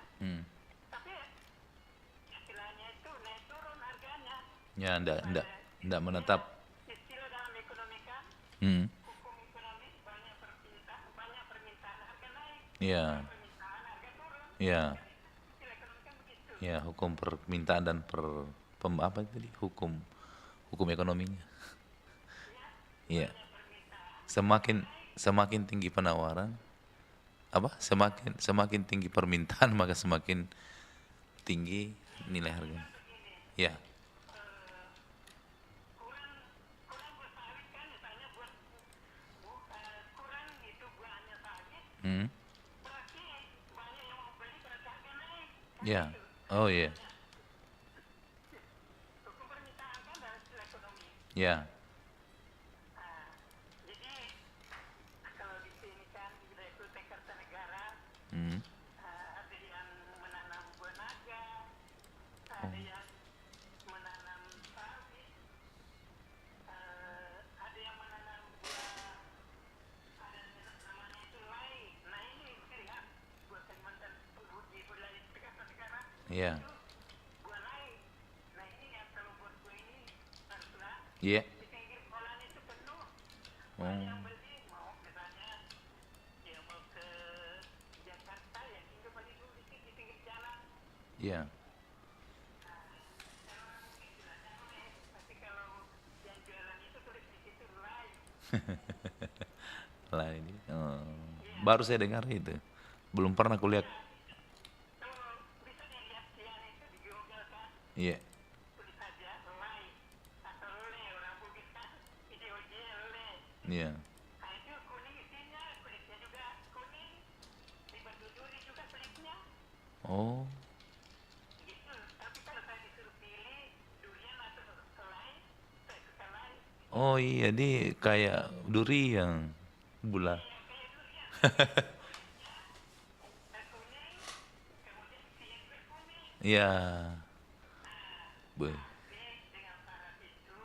Tapi istilahnya itu naik turun harganya. Ya, enggak menetap. Istilah dalam ekonomi kan, hukum ekonomi banyak permintaan harga naik. Iya. Permintaan harga turun. Iya. Istilah ekonomi kan begitu. Ya, hukum permintaan dan apa tadi? Hukum ekonominya. Iya. Semakin tinggi penawaran, semakin tinggi permintaan maka semakin tinggi nilai harga. Ya. Kurang bersawit kan misalnya kurang itu buahnya sawit. Berarti banyak yang mau beli berarti harga naik. Ya. Oh iya. Hukum permintaan kan dalam istilah ekonomi. Ya. Jadi kalau di sini kan di wilayah Sultan Kartanegara ada yang menanam buah naga, ada yang menanam sawit, ada yang menanam buah, ada namanya itu lai. Nah ini lihat buah Kalimantan di wilayah Kartanegara. Iya. Buah lai. Nah ini yang kalau buat buah ini haruslah Iya. di pinggir kolam itu penuh. Oh. Yang beli mau misalnya ya mau ke Jakarta ya tinggal beli dulu di pinggir jalan. Iya. Tapi kalau yang jualan itu tulis di situ live. Lah ini. Baru saya dengar itu. Belum pernah kulihat. Kalau bisa dilihat siang itu di Google kan. Iya. Tulis saja live atau le orang Bugis kan ideologi le. Iya. Nah itu kuning isinya, kulitnya juga kuning. Di batu duri juga kulitnya. Oh. Gitu. Tapi kalau saya disuruh pilih durian atau selai, saya suka selai. Oh iya, dia kayak durian bulat. Iya. Boy. Dengan syarat itu,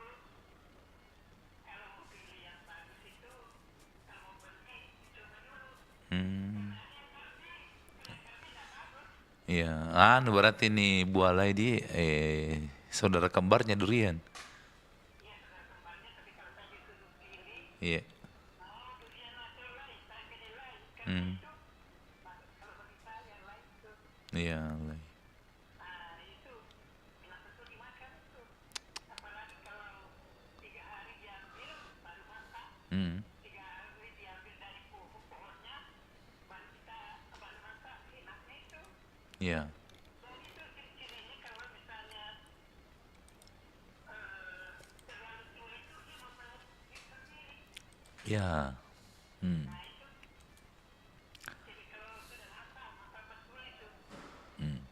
kalau mau pilih yang bagus itu, kalau mau beli, coba dulu. Iya, berarti nih buah lai di saudara kembarnya durian. Iya. Iya, lai. Iya. Ya. Hmm. Hmm.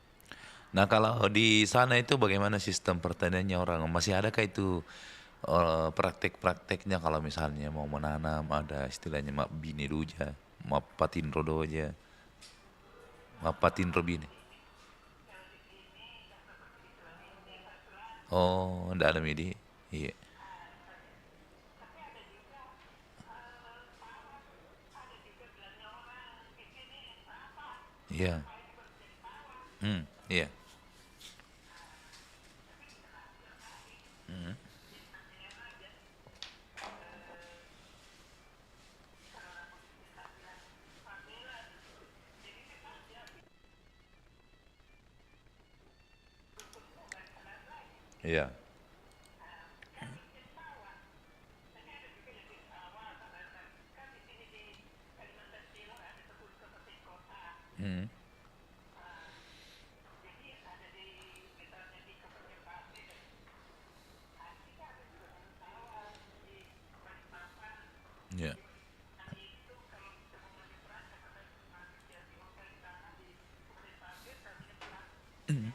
Nah kalau di sana itu bagaimana sistem pertaniannya orang? Masih adakah itu praktek-prakteknya kalau misalnya mau menanam ada istilahnya mak bini duja, mak patin rodoja, mak patin robini. Oh, ndak ada midi. Iya. Iya. Iya. Hmm. Iya. Hmm. Iya. Hmm.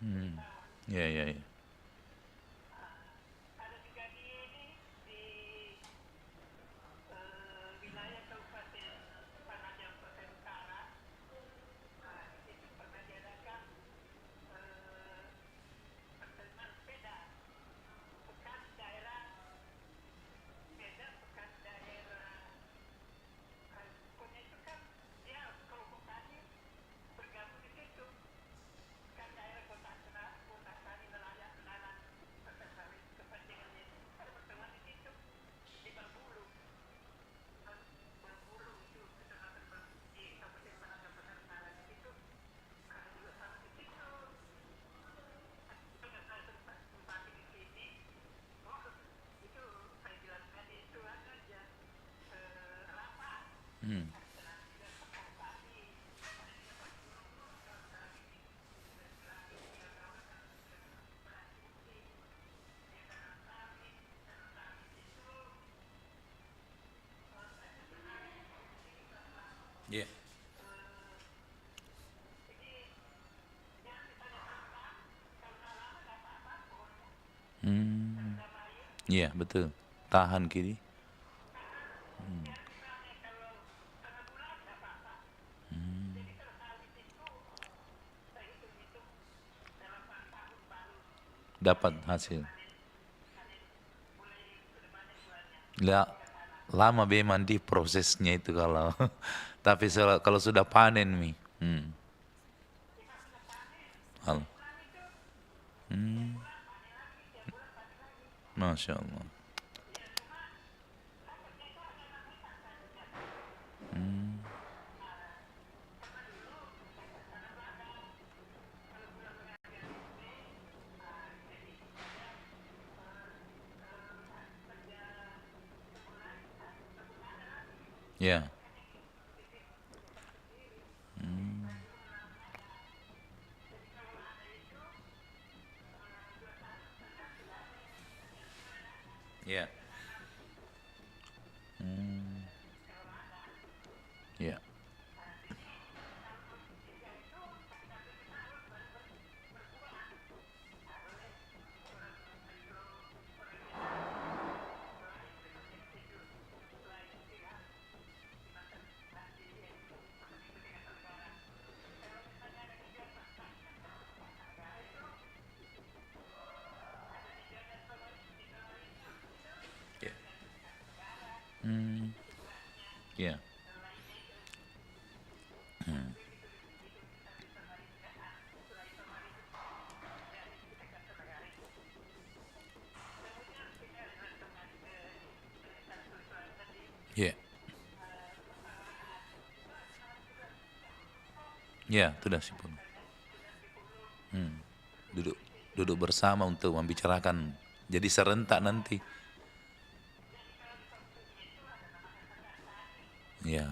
Hmm. Iya, iya, iya. Hmm. Iya. Hmm. Iya, betul. Tahan kiri. Hmm. Hmm. Dapat hasil. La, lama be mandi prosesnya itu kalau tapi kalau sudah panen mi. Hmm. Halo. Hmm. Masya Allah. Hmm. Ya. Hmm. Ya. Hmm. Ya. Ya. Hmm. Ya. Hmm. Ya. Ya, sudah 10. Duduk bersama untuk membicarakan. Jadi serentak nanti. Ya.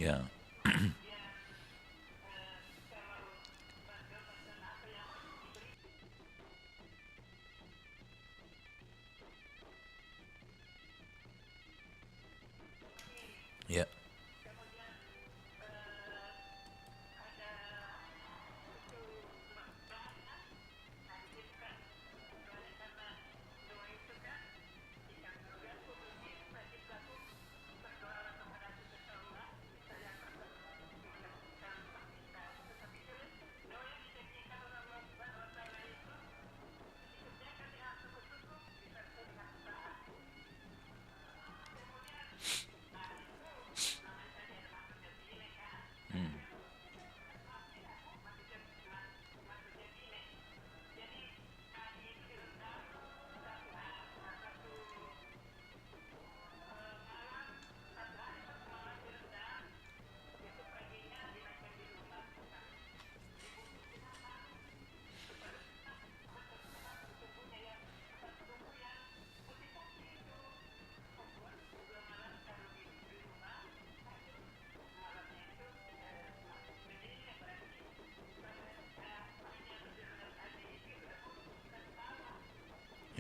Ya. Ya.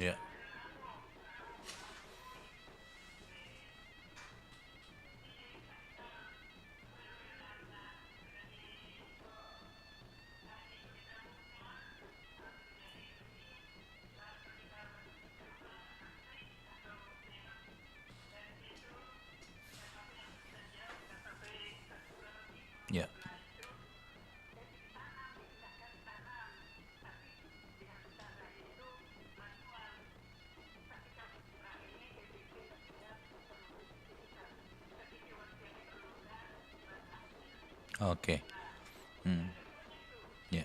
Ya. Ya. Oke. Ya. Ya.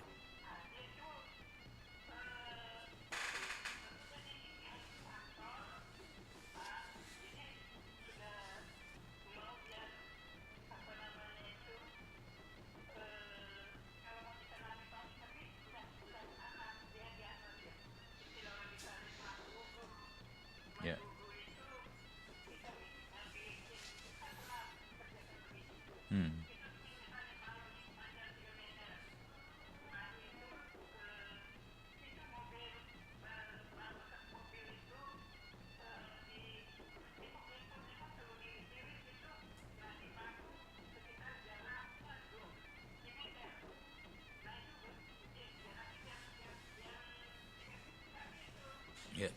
Ya.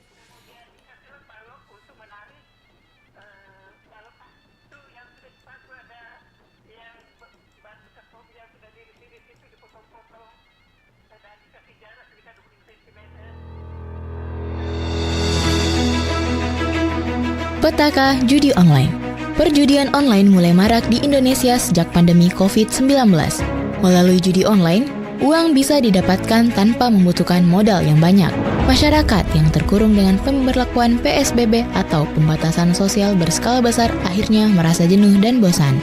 Petaka judi online. Perjudian online mulai marak di Indonesia sejak pandemi COVID-19. Melalui judi online, uang bisa didapatkan tanpa membutuhkan modal yang banyak. Masyarakat yang terkurung dengan pemberlakuan PSBB atau pembatasan sosial berskala besar akhirnya merasa jenuh dan bosan.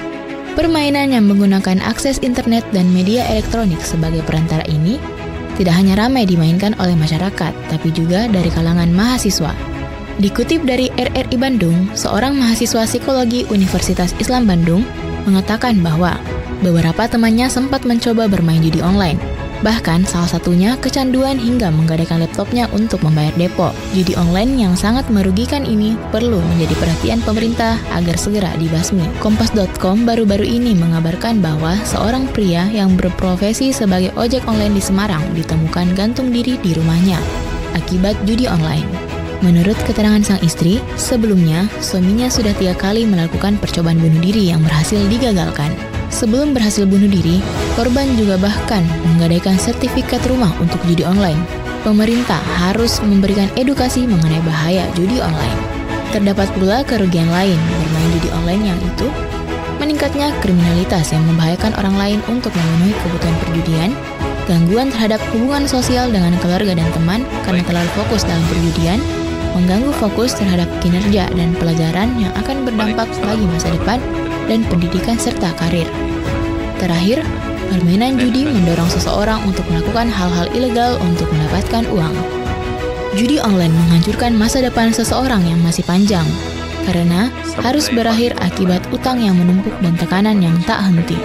Permainan yang menggunakan akses internet dan media elektronik sebagai perantara ini tidak hanya ramai dimainkan oleh masyarakat, tapi juga dari kalangan mahasiswa. Dikutip dari RRI Bandung, seorang mahasiswa psikologi Universitas Islam Bandung mengatakan bahwa beberapa temannya sempat mencoba bermain judi online. Bahkan salah satunya kecanduan hingga menggadaikan laptopnya untuk membayar depo. Judi online yang sangat merugikan ini perlu menjadi perhatian pemerintah agar segera dibasmi. Kompas.com baru-baru ini mengabarkan bahwa seorang pria yang berprofesi sebagai ojek online di Semarang ditemukan gantung diri di rumahnya akibat judi online. Menurut keterangan sang istri, sebelumnya suaminya sudah 3 kali melakukan percobaan bunuh diri yang berhasil digagalkan. Sebelum berhasil bunuh diri, korban juga bahkan menggadaikan sertifikat rumah untuk judi online. pemerintah harus memberikan edukasi mengenai bahaya judi online. Terdapat pula kerugian lain bermain judi online, yang itu meningkatnya kriminalitas yang membahayakan orang lain untuk memenuhi kebutuhan perjudian, gangguan terhadap hubungan sosial dengan keluarga dan teman karena terlalu fokus dalam perjudian, mengganggu fokus terhadap kinerja dan pelajaran yang akan berdampak bagi masa depan dan pendidikan serta karir. Terakhir, permainan judi mendorong seseorang untuk melakukan hal-hal ilegal untuk mendapatkan uang. Judi online menghancurkan masa depan seseorang yang masih panjang, karena harus berakhir akibat utang yang menumpuk dan tekanan yang tak henti.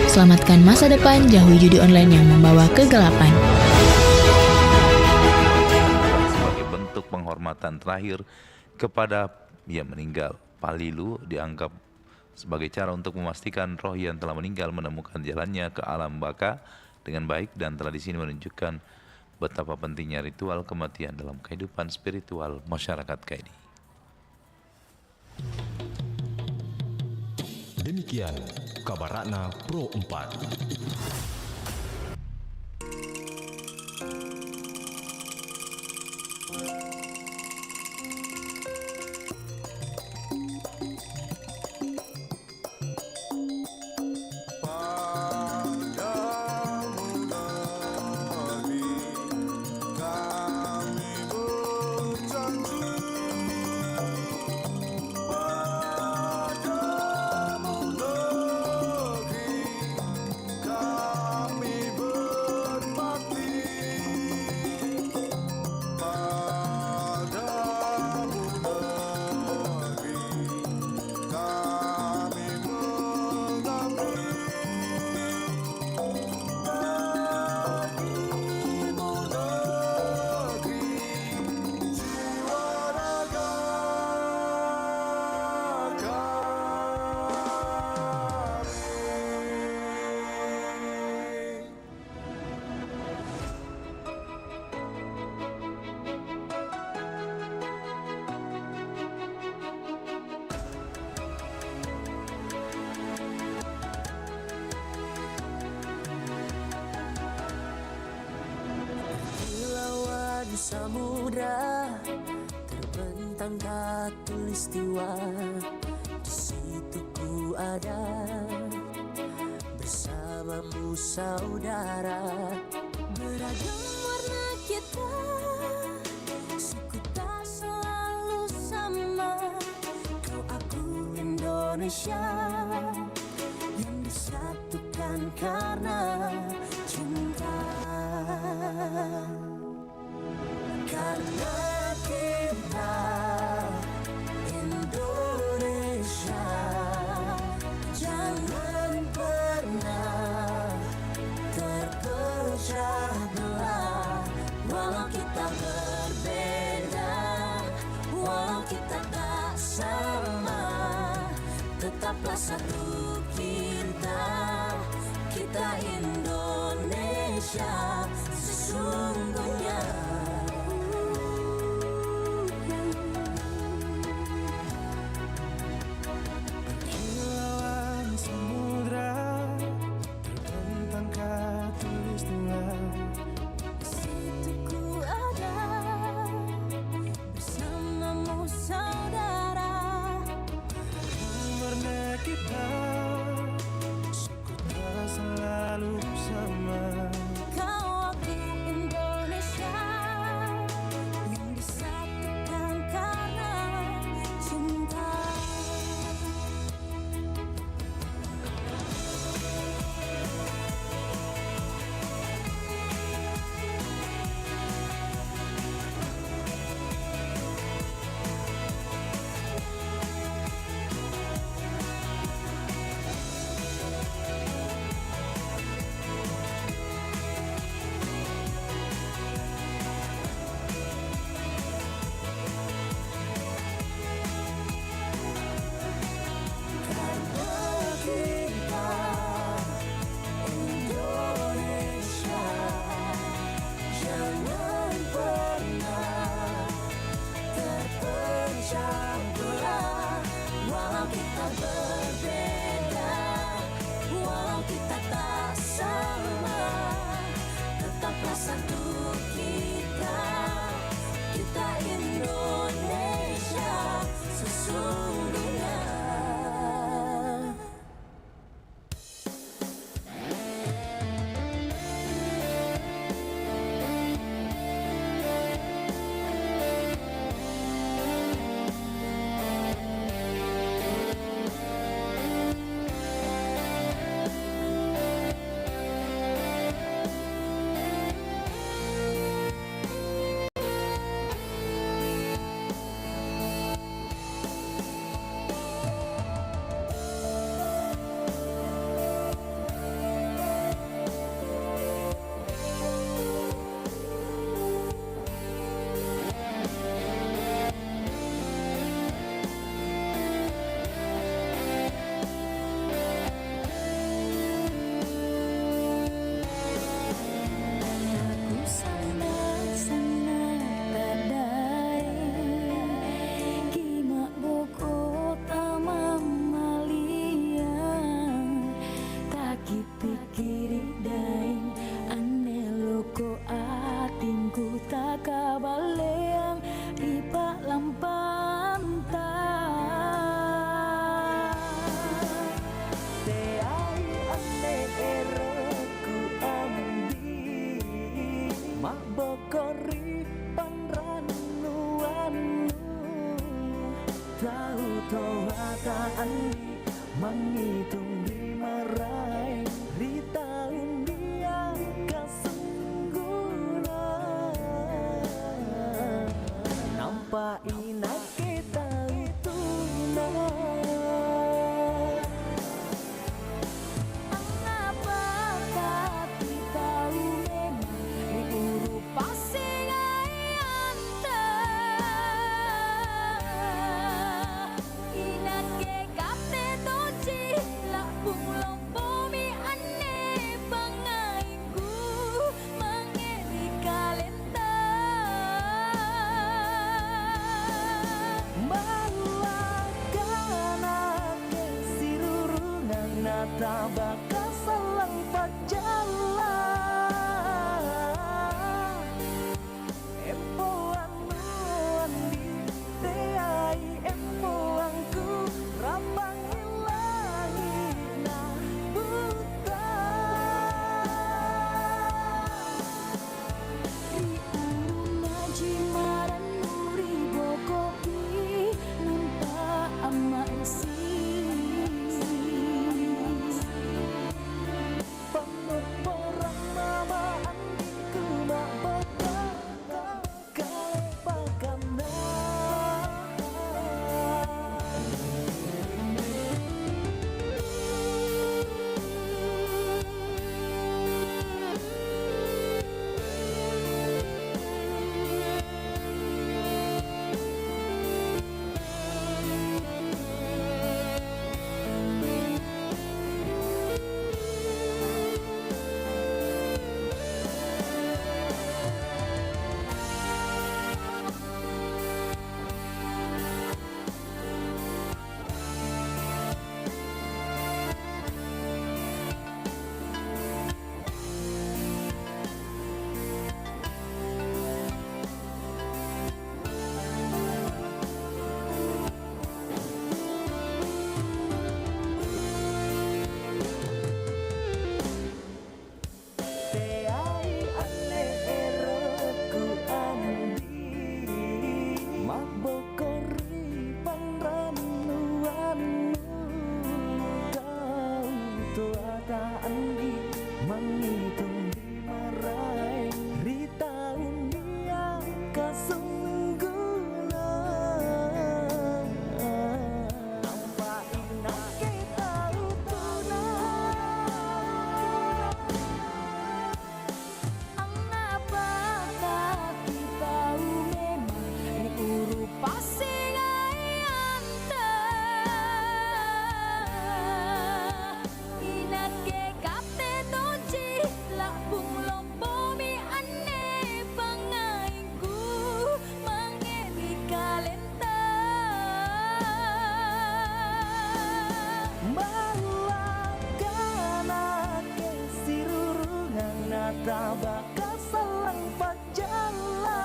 Selamatkan masa depan, jauhi judi online yang membawa kegelapan. Sebagai bentuk penghormatan terakhir kepada yang meninggal, Palilu dianggap sebagai cara untuk memastikan roh yang telah meninggal menemukan jalannya ke alam baka dengan baik, dan tradisi ini menunjukkan betapa pentingnya ritual kematian dalam kehidupan spiritual masyarakat KD. Demikian kabar Ratna Pro 4. Samudra terbentang khatulistiwa, di situ ku ada bersamamu saudara. Beragam warna kita, suku tak selalu sama. Kau aku Indonesia yang disatukan karena cinta. Karena kita Indonesia, jangan pernah terpecah belah. Walau kita berbeda, walau kita tak sama, tetaplah satu kita, kita Indonesia sesungguhnya. Satu kita andi menghitung di marai Rita undia kasungguna nampak inak kita utuna angapa kita memang diurut pasing anta inak ke kate toci lapung lompomi ane bangaingku mangeri kalenta balakana ke sirurungan nata baka salang pajala empoan andi teai empoanku rabang ilahi na buta riuruna jimaran nuri bokopi nampak ama isi Pemborang mama andiku mak bakal kale pakana Teai ane eroku andi mabokori panranuanmu kau tua tak andi menghitung di marai Rita undia kasungguna nampak inak kita utuna angapa kita memang diurut pasing anta inak ke kate toci lapung lompomi ane bangaingku mangeri kalenta balakana ke sirurungan nata baka salang pajala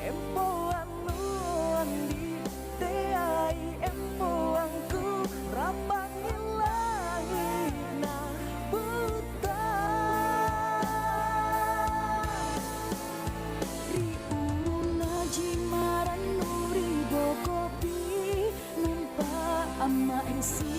empoan andi teai empoanku rabang ilahi na buta riuruna jimaran nuri bokopi nampak ama isi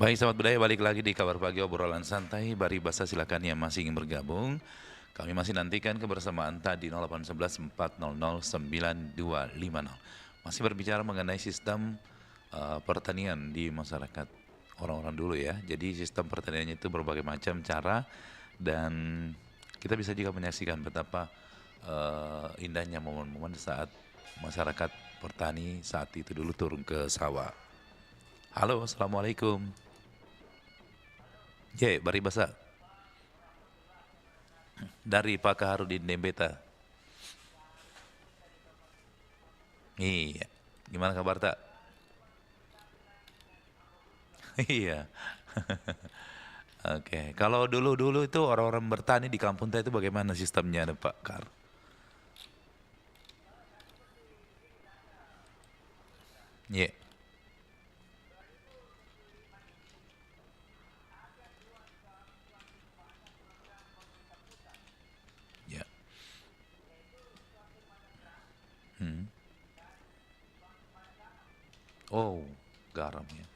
Baik sahabat budaya, balik lagi di Kabar Pagi obrolan santai. Bari Basa silakan yang masih ingin bergabung. Kami masih nantikan kebersamaan tadi 0811 400 9250. Masih berbicara mengenai sistem pertanian di masyarakat orang-orang dulu ya. Jadi sistem pertaniannya itu berbagai macam cara dan kita bisa juga menyaksikan betapa indahnya momen-momen saat masyarakat bertani saat itu dulu turun ke sawah. Halo, assalamualaikum. Bari Basa. Dari Pak Kaharudin Dembeta. Iya, gimana kabar tak? Iya. Oke, kalau dulu-dulu itu orang-orang bertani di kampung itu bagaimana sistemnya Pak Kar? Iya. Ya. Oh, garam ya.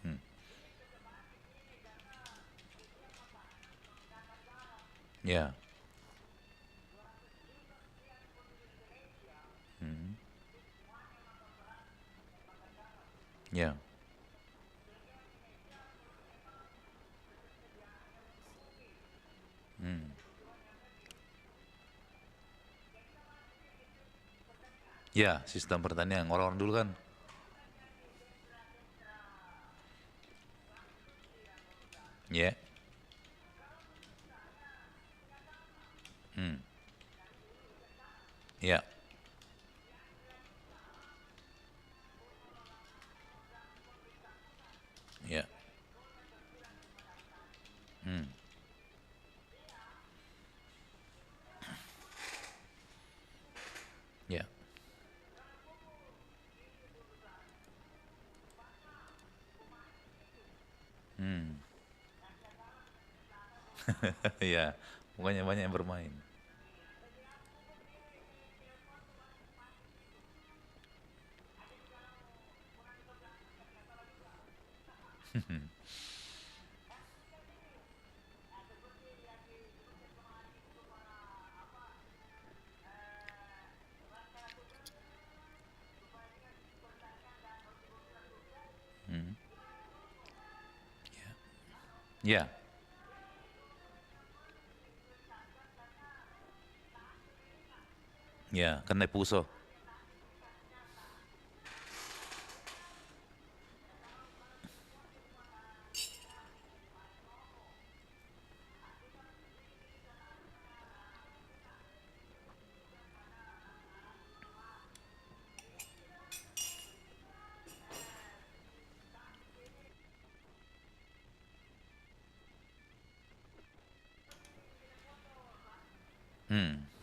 Ya. Ya. Ya, sistem pertanian orang-orang dulu kan. Ya. Ya. Ya. Ya. Ya, pokoknya banyak yang bermain. Ya. Ya, kena puso.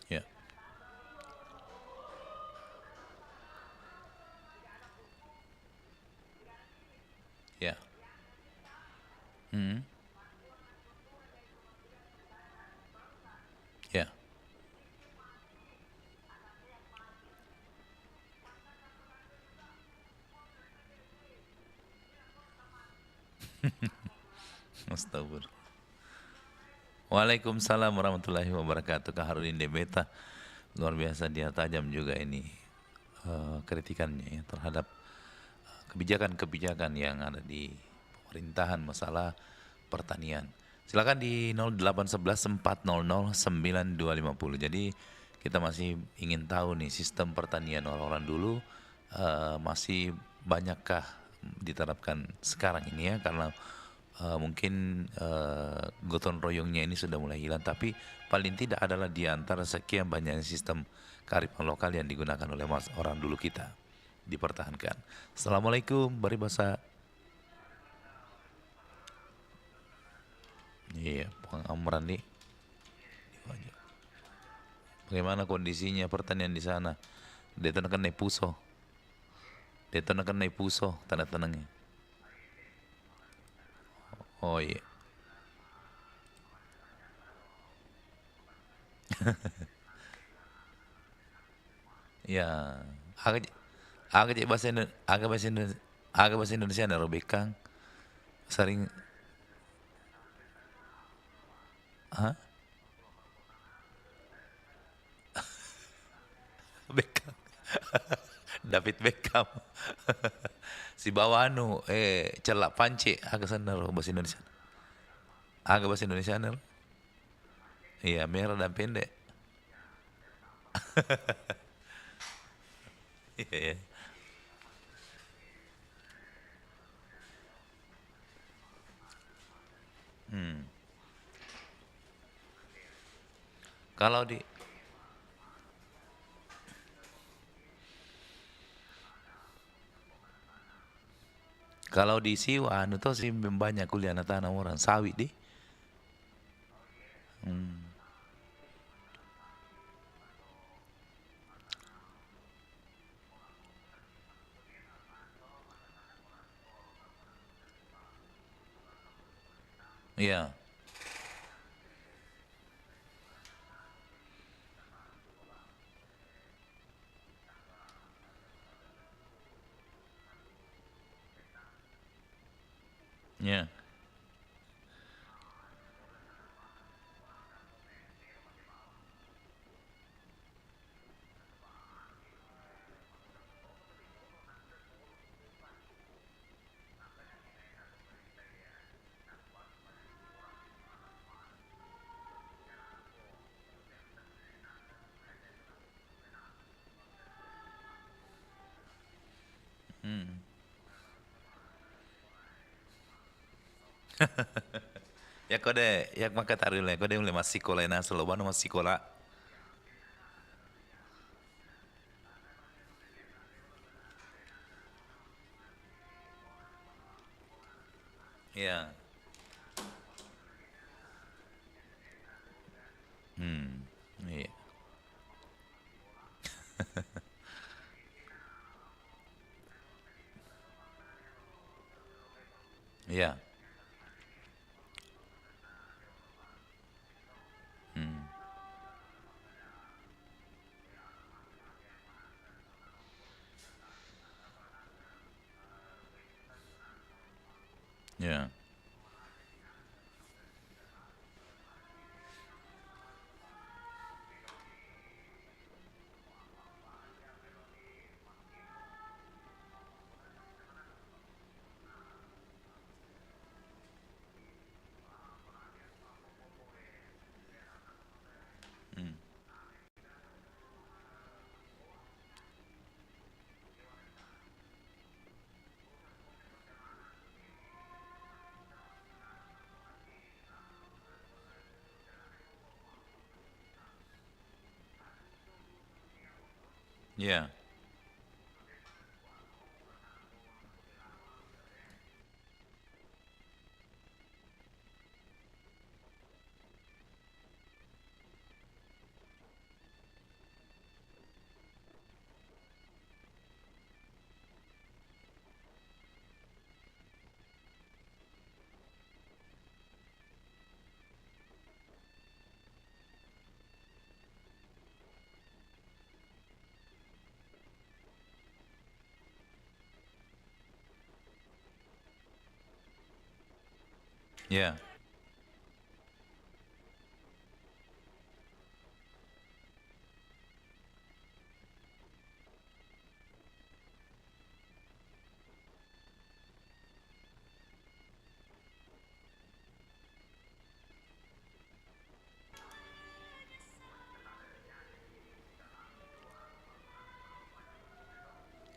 Ya. Ya. Ya. Astagfirullah. Waalaikumsalam warahmatullahi wabarakatuh. Kak Harudin Dembeta, luar biasa dia tajam juga ini kritikannya ya, terhadap kebijakan-kebijakan yang ada di pemerintahan masalah pertanian. Silakan di 0811 400 9250. Jadi kita masih ingin tahu nih sistem pertanian orang-orang dulu masih banyakkah diterapkan sekarang ini ya, karena mungkin gotong royongnya ini sudah mulai hilang, tapi paling tidak adalah di antara sekian banyak sistem kearifan lokal yang digunakan oleh orang dulu kita dipertahankan. Assalamualaikum, Bari Basa. Iya, pengamuran nih. Bagaimana kondisinya pertanian di sana? Dia tuh kena puso. Dia tuh kena puso, tanda-tandanya. Oh iya. Ya, agak bahasa Indonesia, agak bahasa Indonesia ada robekang. Sering Hah? Beckham. David Beckham. Si bawa celak panci agak sana loh bahasa Indonesia. Agak bahasa Indonesia loh. Iya, merah dan pendek. Iya, iya. Kalau di Siwa anu tuh sih banyak kuliah tanah orang sawit deh. Iya. Iya. Ya kode, ya maka taruh lah, kode mulai masih sekolah na selalu masih sekolah. Iya. Iya. Iya. Iya. Iya.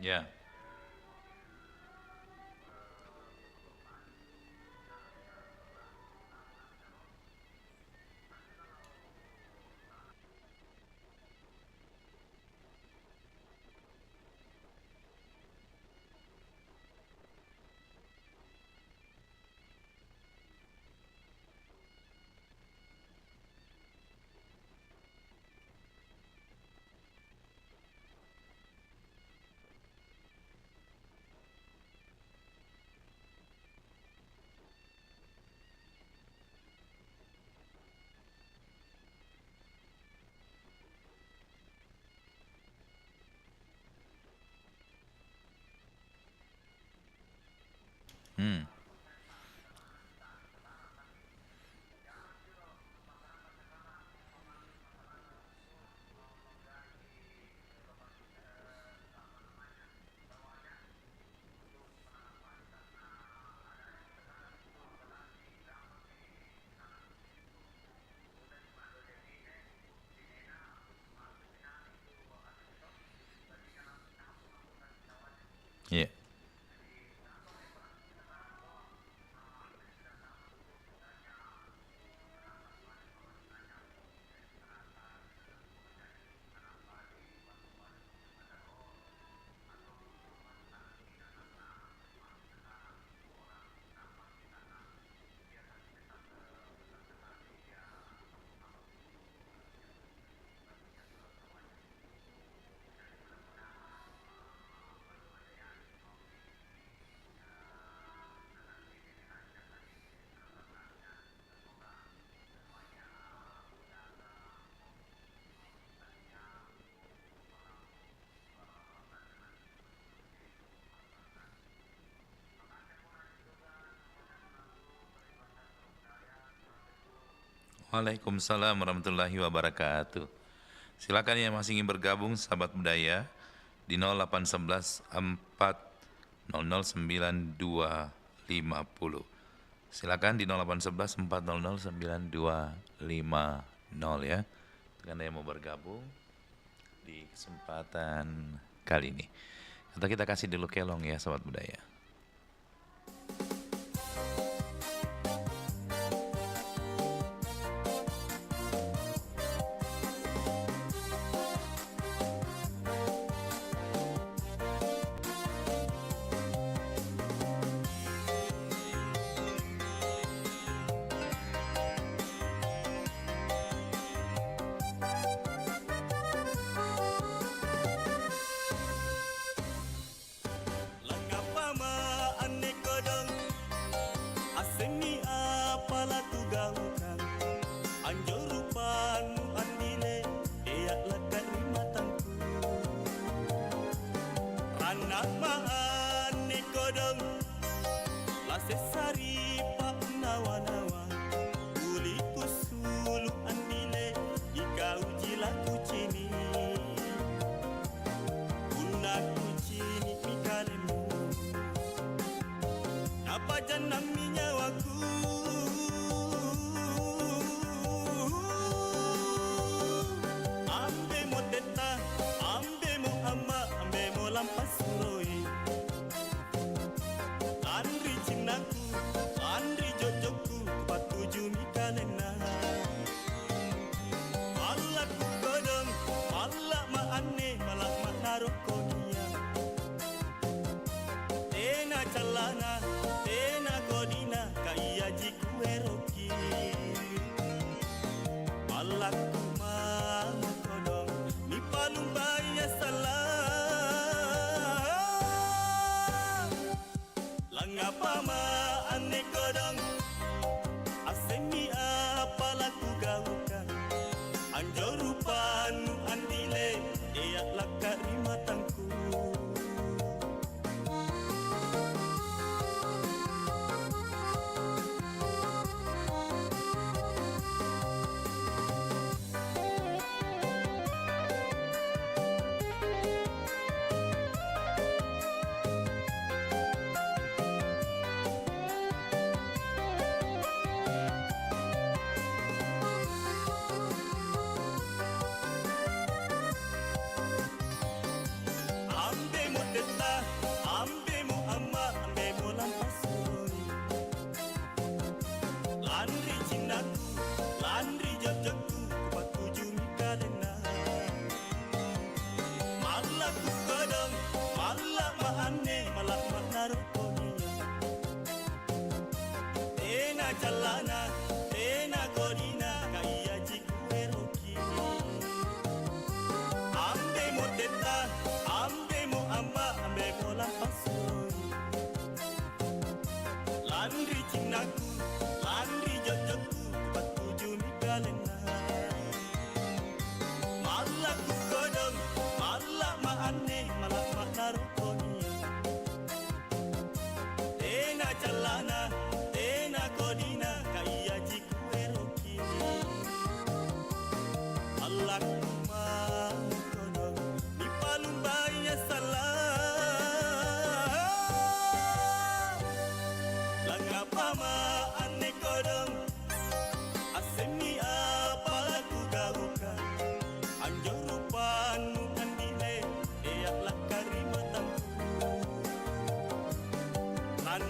Iya. Iya. Iya. Waalaikumsalam warahmatullahi wabarakatuh. Silakan yang masih ingin bergabung sahabat budaya di 0811 400 9250. Silakan di 0811 400 9250 ya. Untuk Anda yang mau bergabung di kesempatan kali ini. Atau kita kasih dulu kelong ya sahabat budaya.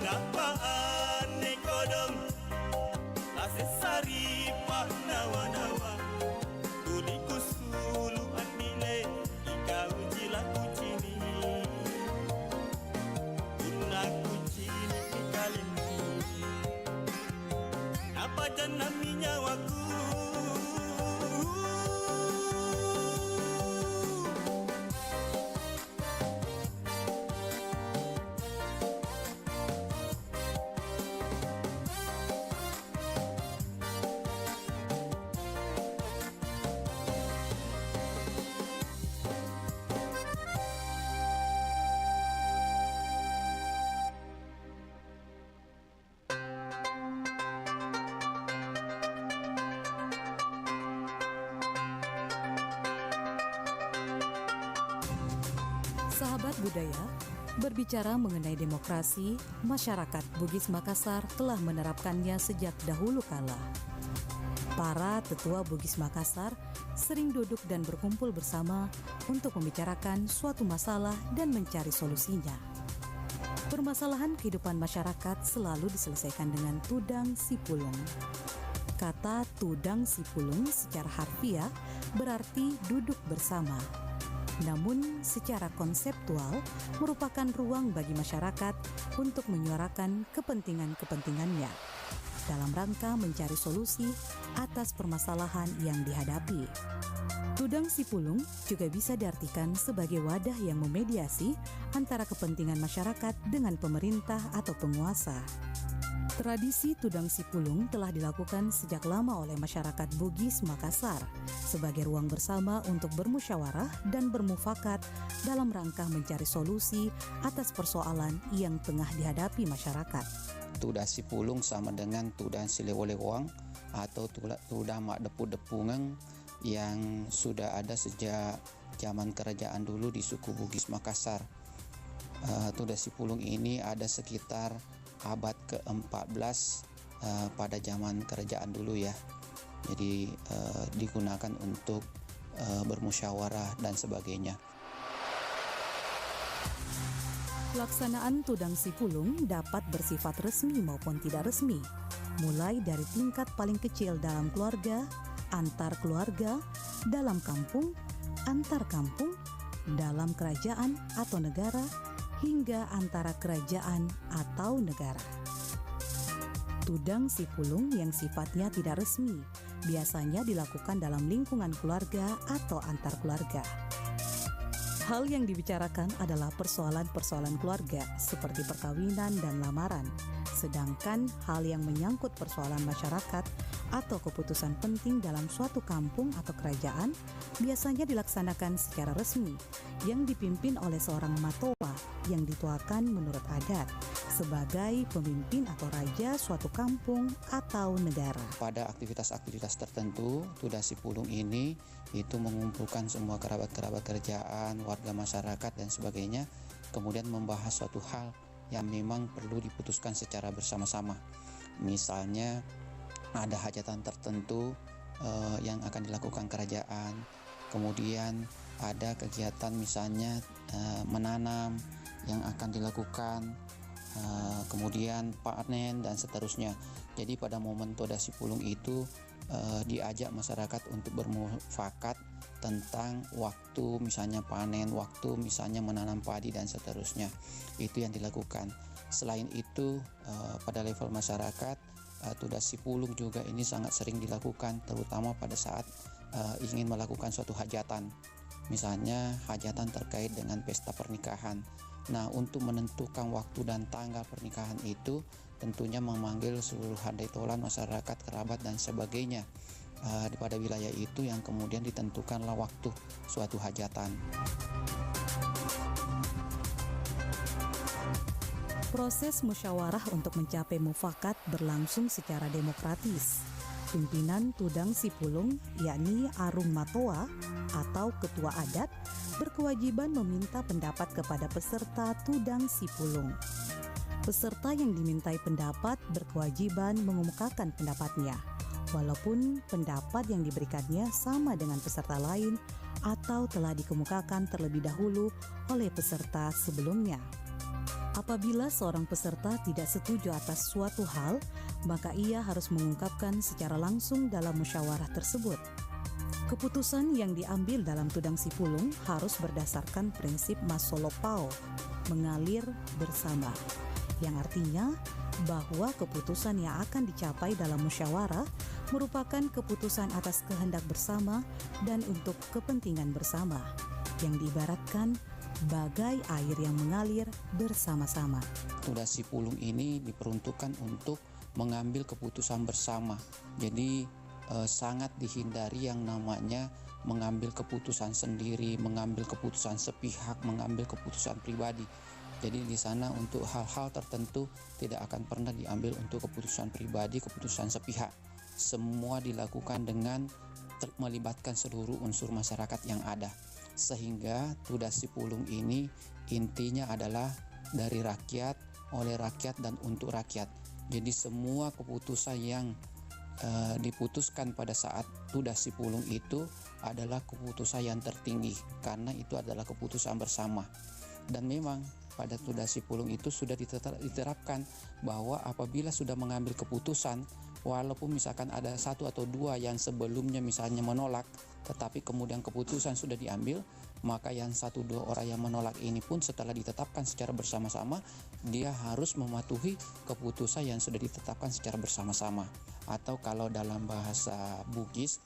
ngapaan nekodong lasesari pah nawa-nawa tuliku sulu andile ika uji laku cini unaku cini ikalini apa janami nyawaku Sahabat budaya, berbicara mengenai demokrasi, masyarakat Bugis Makassar telah menerapkannya sejak dahulu kala. Para tetua Bugis Makassar sering duduk dan berkumpul bersama untuk membicarakan suatu masalah dan mencari solusinya. Permasalahan kehidupan masyarakat selalu diselesaikan dengan tudang sipulung. Kata tudang sipulung secara harfiah berarti duduk bersama. Namun secara konseptual merupakan ruang bagi masyarakat untuk menyuarakan kepentingan-kepentingannya dalam rangka mencari solusi atas permasalahan yang dihadapi. Tudang sipulung juga bisa diartikan sebagai wadah yang memediasi antara kepentingan masyarakat dengan pemerintah atau penguasa. Tradisi tudang sipulung telah dilakukan sejak lama oleh masyarakat Bugis Makassar sebagai ruang bersama untuk bermusyawarah dan bermufakat dalam rangka mencari solusi atas persoalan yang tengah dihadapi masyarakat. Tudang sipulung sama dengan tudang silewolewang atau tudang mak depu-depungan yang sudah ada sejak zaman kerajaan dulu di suku Bugis Makassar. Tudang sipulung ini ada sekitar abad ke-14 pada zaman kerajaan dulu ya. Jadi digunakan untuk bermusyawarah dan sebagainya. Pelaksanaan tudang sipulung dapat bersifat resmi maupun tidak resmi, mulai dari tingkat paling kecil dalam keluarga, antar keluarga, dalam kampung, antar kampung, dalam kerajaan atau negara, hingga antara kerajaan atau negara. Tudang sipulung yang sifatnya tidak resmi biasanya dilakukan dalam lingkungan keluarga atau antar keluarga. Hal yang dibicarakan adalah persoalan-persoalan keluarga seperti perkawinan dan lamaran, sedangkan hal yang menyangkut persoalan masyarakat atau keputusan penting dalam suatu kampung atau kerajaan biasanya dilaksanakan secara resmi yang dipimpin oleh seorang matoa yang dituakan menurut adat sebagai pemimpin atau raja suatu kampung atau negara. Pada aktivitas-aktivitas tertentu, tudang sipulung ini itu mengumpulkan semua kerabat-kerabat kerajaan, warga masyarakat dan sebagainya, kemudian membahas suatu hal yang memang perlu diputuskan secara bersama-sama. Misalnya ada hajatan tertentu yang akan dilakukan kerajaan, kemudian ada kegiatan misalnya menanam yang akan dilakukan, kemudian panen dan seterusnya. Jadi pada momen tudang sipulung itu diajak masyarakat untuk bermufakat tentang waktu misalnya panen, waktu misalnya menanam padi dan seterusnya. Itu yang dilakukan. Selain itu pada level masyarakat, tudang sipulung juga ini sangat sering dilakukan, terutama pada saat ingin melakukan suatu hajatan. Misalnya hajatan terkait dengan pesta pernikahan. Nah, untuk menentukan waktu dan tanggal pernikahan itu tentunya memanggil seluruh handai tolan, masyarakat, kerabat dan sebagainya pada wilayah itu yang kemudian ditentukanlah waktu suatu hajatan. Proses musyawarah untuk mencapai mufakat berlangsung secara demokratis. Pimpinan tudang sipulung, yakni Arung Matoa atau ketua adat, berkewajiban meminta pendapat kepada peserta tudang sipulung. Peserta yang dimintai pendapat berkewajiban mengemukakan pendapatnya, walaupun pendapat yang diberikannya sama dengan peserta lain atau telah dikemukakan terlebih dahulu oleh peserta sebelumnya. Apabila seorang peserta tidak setuju atas suatu hal, maka ia harus mengungkapkan secara langsung dalam musyawarah tersebut. Keputusan yang diambil dalam Tudang Sipulung harus berdasarkan prinsip Masolopao, mengalir bersama, yang artinya bahwa keputusan yang akan dicapai dalam musyawarah merupakan keputusan atas kehendak bersama dan untuk kepentingan bersama, yang diibaratkan bagai air yang mengalir bersama-sama. Tudang Sipulung ini diperuntukkan untuk mengambil keputusan bersama. Jadi sangat dihindari yang namanya mengambil keputusan sendiri, mengambil keputusan sepihak, mengambil keputusan pribadi. Jadi di sana untuk hal-hal tertentu tidak akan pernah diambil untuk keputusan pribadi, keputusan sepihak. Semua dilakukan dengan melibatkan seluruh unsur masyarakat yang ada. Sehingga Tudang Sipulung ini intinya adalah dari rakyat, oleh rakyat, dan untuk rakyat. Jadi semua keputusan yang diputuskan pada saat Tudang Sipulung itu adalah keputusan yang tertinggi, karena itu adalah keputusan bersama. Dan memang pada Tudang Sipulung itu sudah diterapkan bahwa apabila sudah mengambil keputusan, walaupun misalkan ada satu atau dua yang sebelumnya misalnya menolak, tetapi kemudian keputusan sudah diambil, maka yang satu dua orang yang menolak ini pun setelah ditetapkan secara bersama-sama, dia harus mematuhi keputusan yang sudah ditetapkan secara bersama-sama. Atau kalau dalam bahasa Bugis,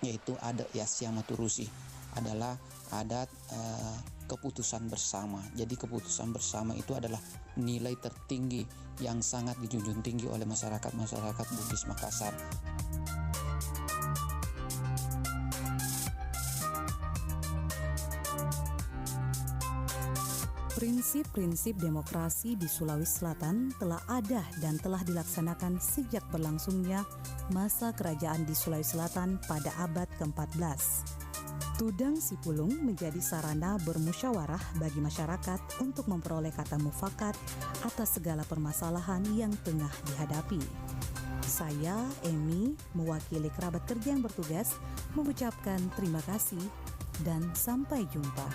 yaitu adat Yasyama Turusi, adalah adat keputusan bersama. Jadi keputusan bersama itu adalah nilai tertinggi yang sangat dijunjung tinggi oleh masyarakat Bugis Makassar. Prinsip-prinsip demokrasi di Sulawesi Selatan telah ada dan telah dilaksanakan sejak berlangsungnya masa kerajaan di Sulawesi Selatan pada abad ke-14. Tudang Sipulung menjadi sarana bermusyawarah bagi masyarakat untuk memperoleh kata mufakat atas segala permasalahan yang tengah dihadapi. Saya, Emi, mewakili kerabat kerja yang bertugas, mengucapkan terima kasih dan sampai jumpa.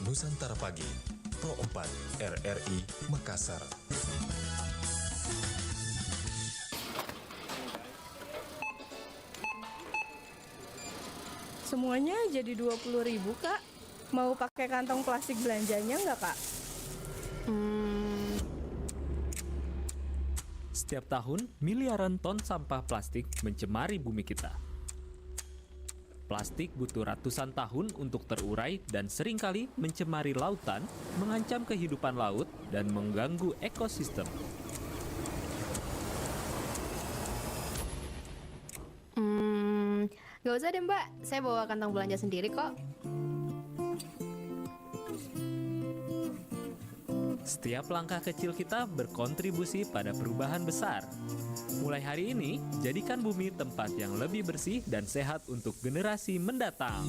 Nusantara Pagi, Pro 4 RRI Makassar. Semuanya jadi 20.000, Kak. Mau pakai kantong plastik belanjanya nggak, Kak? Setiap tahun, miliaran ton sampah plastik mencemari bumi kita. Plastik butuh ratusan tahun untuk terurai dan seringkali mencemari lautan, mengancam kehidupan laut, dan mengganggu ekosistem. Gak usah deh, Mbak. Saya bawa kantong belanja sendiri kok. Setiap langkah kecil kita berkontribusi pada perubahan besar. Mulai hari ini, jadikan bumi tempat yang lebih bersih dan sehat untuk generasi mendatang.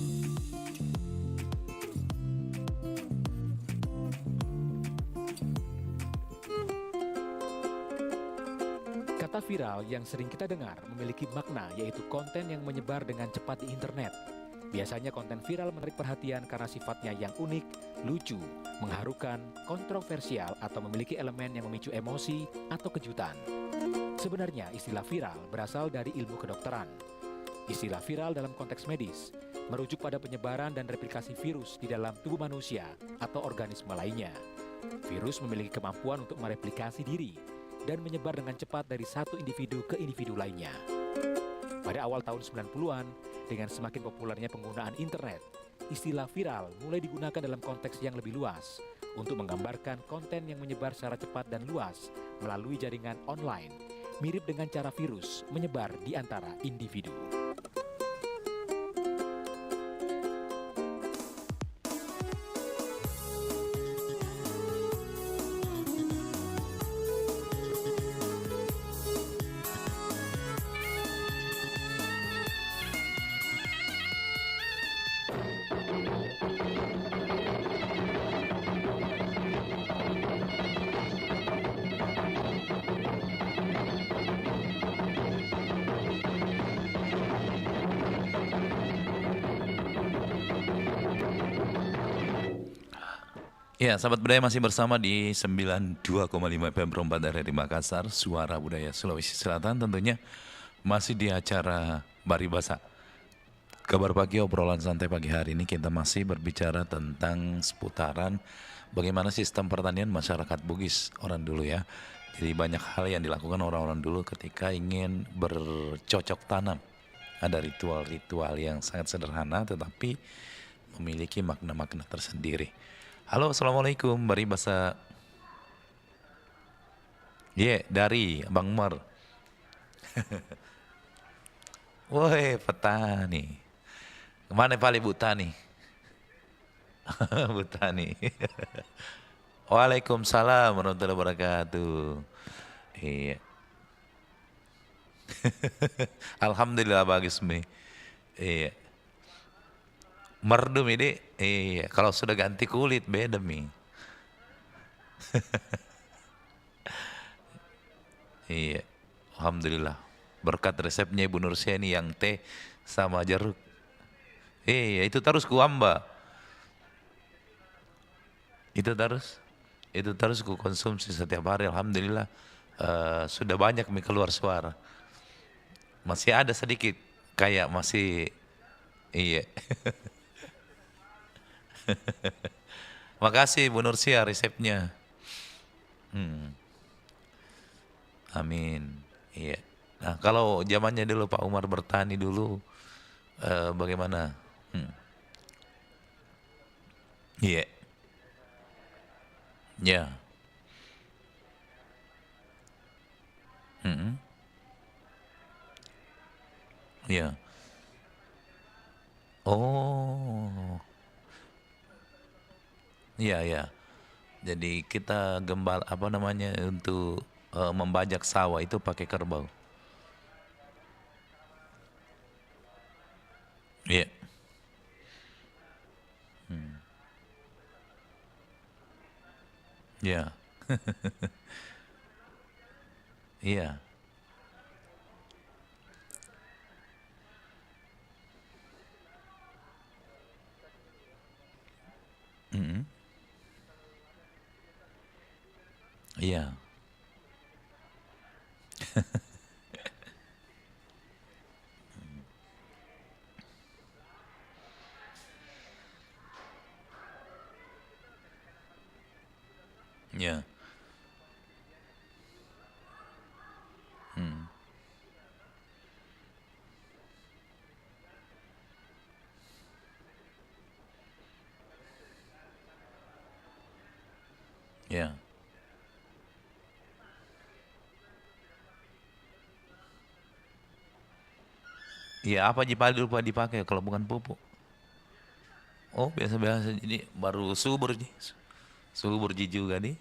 Kata viral yang sering kita dengar memiliki makna, yaitu konten yang menyebar dengan cepat di internet. Biasanya konten viral menarik perhatian karena sifatnya yang unik, lucu, mengharukan, kontroversial, atau memiliki elemen yang memicu emosi atau kejutan. Sebenarnya istilah viral berasal dari ilmu kedokteran. Istilah viral dalam konteks medis merujuk pada penyebaran dan replikasi virus di dalam tubuh manusia atau organisme lainnya. Virus memiliki kemampuan untuk mereplikasi diri dan menyebar dengan cepat dari satu individu ke individu lainnya. Pada awal tahun 90-an, dengan semakin populernya penggunaan internet, istilah viral mulai digunakan dalam konteks yang lebih luas untuk menggambarkan konten yang menyebar secara cepat dan luas melalui jaringan online, mirip dengan cara virus menyebar di antara individu. Ya, sahabat budaya masih bersama di 92,5 FM Perempat dari Makassar, Suara Budaya Sulawesi Selatan tentunya masih di acara Baribasa. Kabar pagi, obrolan santai pagi hari ini kita masih berbicara tentang seputaran bagaimana sistem pertanian masyarakat Bugis orang dulu ya. Jadi banyak hal yang dilakukan orang-orang dulu ketika ingin bercocok tanam. Ada ritual-ritual yang sangat sederhana tetapi memiliki makna-makna tersendiri. Halo, Assalamualaikum, Baribasa. Dari Bang Umar. Woi, petani. Kemana Pak Bu Tani? Bu Tani. Waalaikumsalam warahmatullahi wabarakatuh. Iya. Alhamdulillah bagus Mi. Iya. Merdum ini, iya. Kalau sudah ganti kulit beda Mi. Iya. Alhamdulillah. Berkat resepnya Ibu Nursiani yang teh sama jeruk. Iya, itu terus kuamba. Itu terus ku konsumsi setiap hari. Alhamdulillah sudah banyak Mi keluar suara. Masih ada sedikit kayak masih iya. Makasih Bu Nursia resepnya. Amin. Iya. Nah, kalau zamannya dulu Pak Umar bertani dulu bagaimana? Iya. Ya. Ya. Oh. Iya, ya. Jadi kita gembal apa namanya untuk membajak sawah itu pakai kerbau. Iya. Iya. Iya. Iya. Iya. Iya. Iya, apa Jipal dulu Pak dipakai kalau bukan pupuk? Oh, biasa-biasa jadi baru subur juga nih.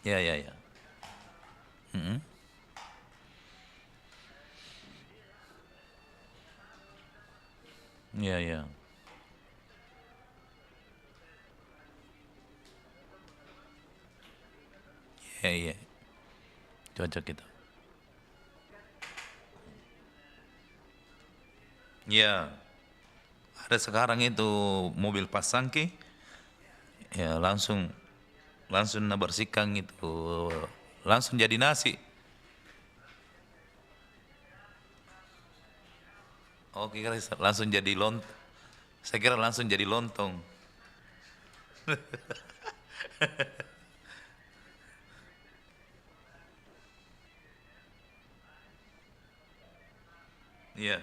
Ya, ya, ya. Ya, ya. Ya, ya. Cocok kita. Ya. Ada sekarang itu mobil pasangki. Ya, langsung bersihkan itu langsung jadi nasi. Oh, kira langsung jadi saya kira langsung jadi lontong. Iya.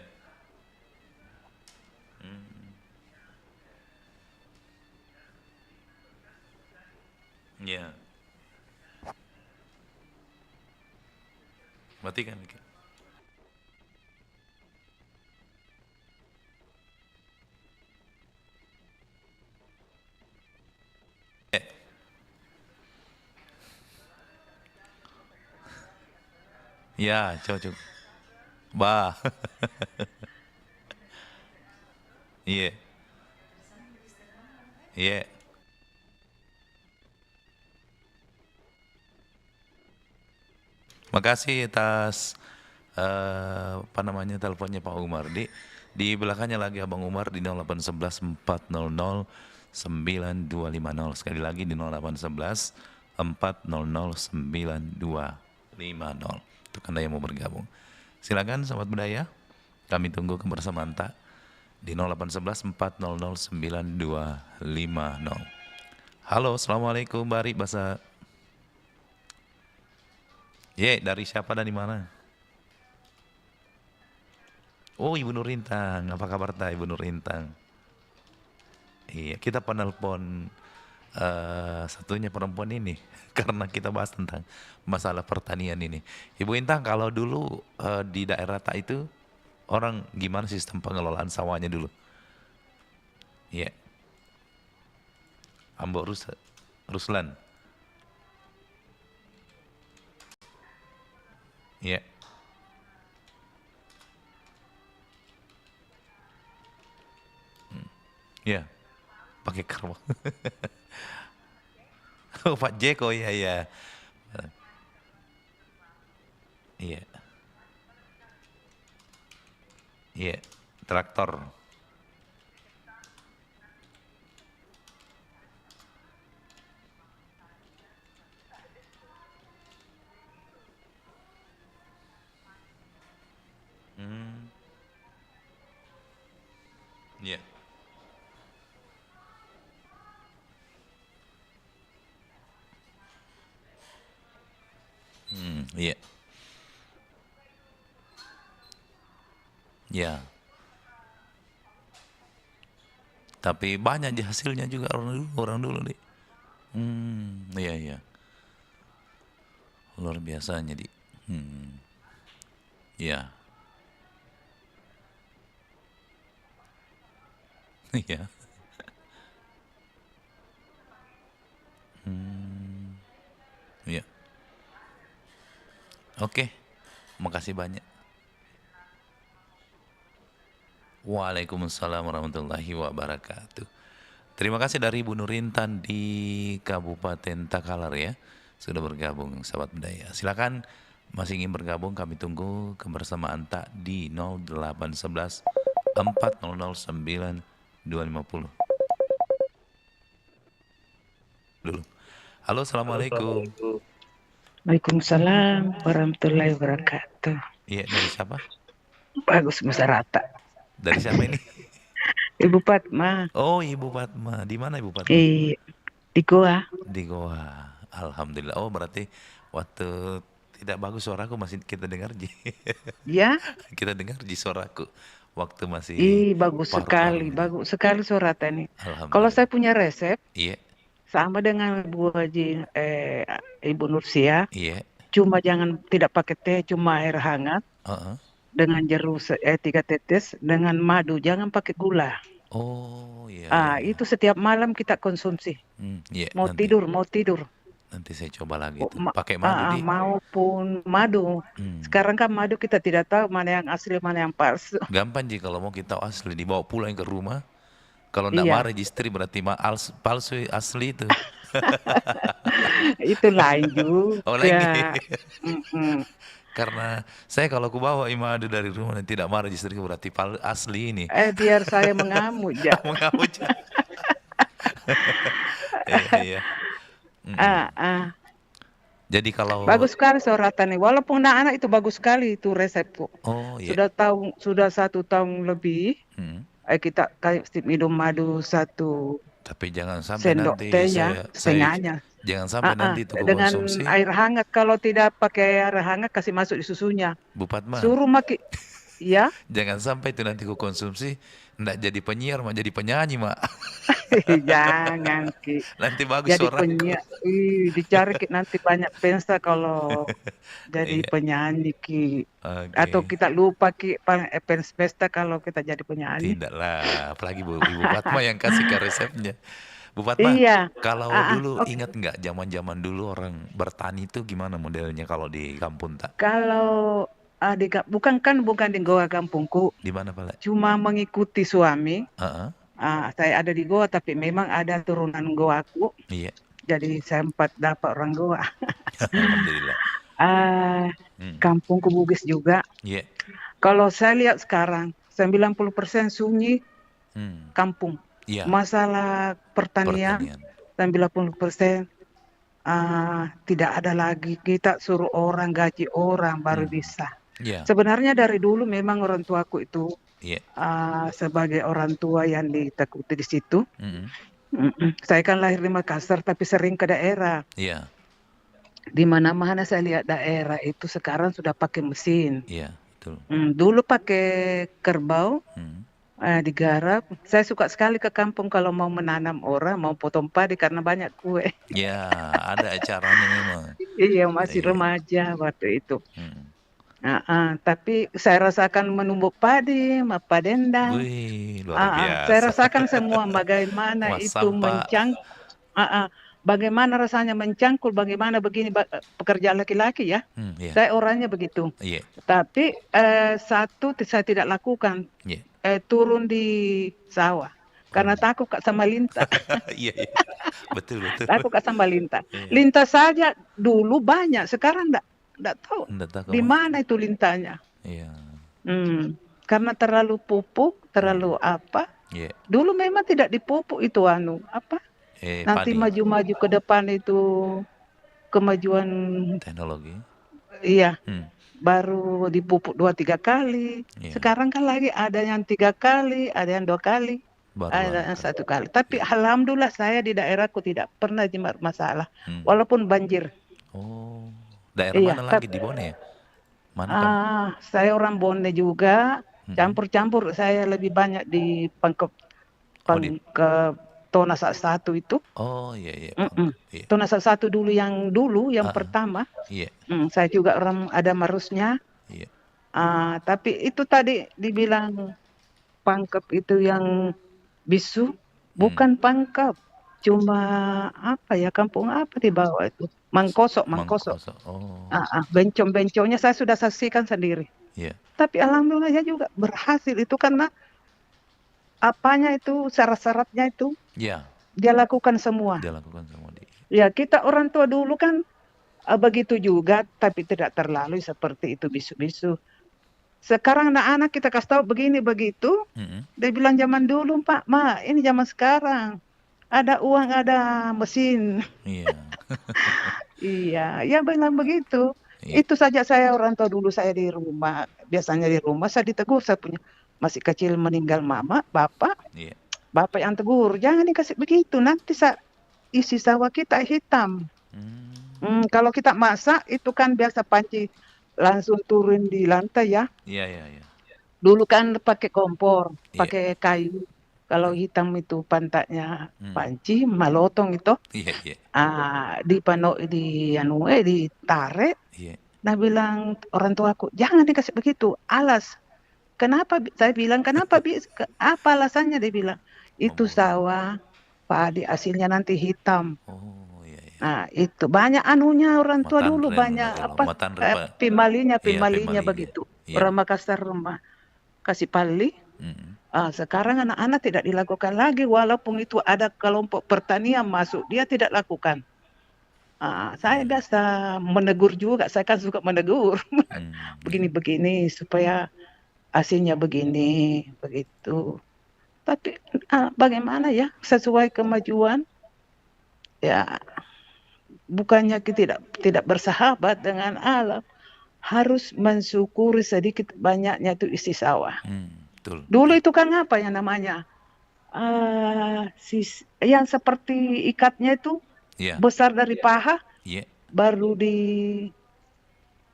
Iya. Matikan. Ya, cocok. Bah. Iya. Iya. Makasih atas apa namanya teleponnya Pak Umar. Di belakangnya lagi Abang Umar di 0811 400 9250. Sekali lagi di 0811 400 9250. Untuk Anda yang mau bergabung. Silakan sahabat budaya. Kami tunggu kebersamaan tak di 0811 400 9250. Halo, Assalamualaikum Bari Basa. Dari siapa dan di mana? Oh, Ibu Nur Rintang. Apa kabar ta Ibu Nur Rintang? Iya, kita penelpon satunya perempuan ini karena kita bahas tentang masalah pertanian ini. Ibu Intang, kalau dulu di daerah tak itu orang gimana sistem pengelolaan sawahnya dulu? Iya. Ambok Ruslan. Iya. Iya. Pakai kerbau. Oh, Pak Jeko, iya. Iya. Iya, traktor. Iya. Iya. Ya. Tapi banyak hasilnya juga orang dulu nih. Iya. Luar biasanya di. Iya. Iya. Iya. Oke. Makasih banyak. Waalaikumsalam warahmatullahi wabarakatuh. Terima kasih dari Ibu Nurintan di Kabupaten Takalar ya. Sudah bergabung sahabat budaya. Silakan masih ingin bergabung, kami tunggu kebersamaan tak di 0811 400 9250. Dulu. Halo, Assalamualaikum. Waalaikumsalam warahmatullahi wabarakatuh. Iya, dari siapa? Bagus Masarata. Dari siapa ini? Ibu Fatma. Oh, Ibu Fatma. Di mana Ibu Fatma? Di Goa. Di Goa. Alhamdulillah. Oh, berarti waktu tidak bagus suaraku masih kita dengar Ji. Ya? Kita dengar Ji suaraku waktu masih bagus sekali. Bagus sekali suara ini. Alhamdulillah. Kalau saya punya resep. Iya. Sama dengan Bu Haji Ibu Nursia. Iya. Cuma jangan tidak pakai teh, cuma air hangat. Dengan jeruk 3 tetes, dengan madu, jangan pakai gula. Oh iya. Itu setiap malam kita konsumsi. Iya, mau tidur. Nanti saya coba lagi itu. Pakai madu maupun madu. Sekarang kan madu kita tidak tahu mana yang asli, mana yang palsu. Gampang Ji, kalau mau kita asli dibawa pulang ke rumah. Kalau enggak marah registri berarti palsu asli itu. Itu lain juga. Oh lain. Karena saya kalau aku bawa madu dari rumah dan tidak marah registri berarti asli ini. Biar saya mengamuk ya. Mengamuk ya. Iya. Jadi kalau bagus sekali soratannya. Walaupun anak-anak itu bagus sekali itu resepku. Oh iya. Sudah 1 tahun lebih. Kita minum madu 1 tapi jangan sampai sendok nanti tehnya, setengahnya. Jangan sampai nanti itu dengan konsumsi. Air hangat, kalau tidak pakai air hangat kasih masuk di susunya. Bu Fatma. Suruh makin ya. Jangan sampai itu nanti konsumsi enggak jadi penyiar, mak jadi penyanyi, mak. Jangan Ki. Nanti bagus jadi suara. penyiar. Dicari nanti banyak pensa kalau jadi penyanyi Ki. Atau kita lupa Ki pesta kalau kita jadi penyanyi. Tidaklah, apalagi Ibu Fatma yang kasih ke resepnya. Bu Fatma, kalau dulu ingat nggak zaman-zaman dulu orang bertani itu gimana modelnya kalau di kampung tak? Kalau bukan di Goa kampungku. Di mana Pak? Cuma mengikuti suami. Saya ada di Goa tapi memang ada turunan Goaku. Iya. Jadi saya sempat dapat orang Goa. Alhamdulillah. Kampungku Bugis juga. Iya. Kalau saya lihat sekarang 90% sunyi kampung. Iya. Masalah pertanian 90% tidak ada lagi. Kita suruh orang, gaji orang baru bisa. Iya. Sebenarnya dari dulu memang orang tuaku itu Iya. sebagai orang tua yang ditakuti di situ. Saya kan lahir di Makassar tapi sering ke daerah. Iya. Di mana-mana saya lihat daerah itu sekarang sudah pakai mesin. Iya, betul. Dulu pakai kerbau, digarap. Saya suka sekali ke kampung kalau mau menanam orang, mau potong padi karena banyak kue. Ya, ada acaranya memang. Iya, masih remaja waktu itu. Tapi saya rasakan menumbuk padi, mapadendang. Wih, luar biasa. Saya rasakan semua bagaimana Wah, itu bagaimana rasanya mencangkul, bagaimana begini pekerjaan laki-laki ya. Iya. Saya orangnya begitu. Iya. Tapi satu saya tidak lakukan, Iya. Turun di sawah karena takut Kak sama lintah. Iya, iya. Betul. Takut Kak sama lintah. Iya. Lintah saja dulu banyak, sekarang enggak tahu di Kok. mana itu lintahnya. Iya. Karena terlalu pupuk, terlalu apa. Iya. Dulu memang tidak dipupuk itu nanti padi. maju-maju ke depan itu kemajuan Teknologi. iya. Baru dipupuk 2-3 kali. Sekarang kan lagi ada yang 3 kali, ada yang 2 kali, ada yang 1 kali. Tapi alhamdulillah saya di daerahku tidak pernah masalah, walaupun banjir. Oh, daerah mana lagi di Bone ya? Mana kan? Saya orang Bone juga, campur-campur. Saya lebih banyak di Pangkep Tona 1 itu. Oh iya. Tona 1 dulu yang pertama. Iya. Saya juga orang ada marusnya. Iya. Tapi itu tadi dibilang Pangkep itu yang bisu, bukan Pangkep. Cuma kampung apa di bawah itu? Mangkosok. Oh. Bencong-bencongnya saya sudah saksikan sendiri. Iya. Tapi alhamdulillah juga berhasil itu karena itu syarat-syaratnya itu. Iya. Dia lakukan semua. Ya, kita orang tua dulu kan begitu juga, tapi tidak terlalu seperti itu bisu-bisu. Sekarang anak-anak kita kasih tahu begini begitu, dia bilang zaman dulu Pak, Ma, ini zaman sekarang. Ada uang, ada mesin. Iya. Iya, ya bilang begitu. Itu saja saya orang tua dulu saya di rumah. Biasanya di rumah saya ditegur, saya punya masih kecil meninggal mama, bapak. Iya. Bapak yang tegur, jangan dikasih begitu, nanti isi sawah kita hitam. Kalau kita masak itu kan biasa panci langsung turun di lantai ya. Iya. Dulu kan pakai kompor, pakai kayu. Kalau hitam itu pantatnya panci, malotong itu. Iya. Ditarik. Iya. Nah bilang orang tuaku, jangan dikasih begitu, alas. Kenapa? Saya bilang, kenapa? Apa alasannya? Dia bilang, itu sawah, padi hasilnya nanti hitam. Nah itu banyak anunya orang tua dulu, banyak pimalinya begitu. Orang Makassar rumah kasih pali. Sekarang anak-anak tidak dilakukan lagi, walaupun itu ada kelompok pertanian masuk, dia tidak lakukan. Saya biasa menegur juga, saya kan suka menegur. Begini-begini supaya hasilnya begini, begitu. Tapi bagaimana ya, sesuai kemajuan, ya bukannya kita tidak bersahabat dengan alam, harus mensyukuri sedikit banyaknya itu isi sawah. Betul. Dulu itu kan apa ya namanya, yang seperti ikatnya itu besar dari paha, baru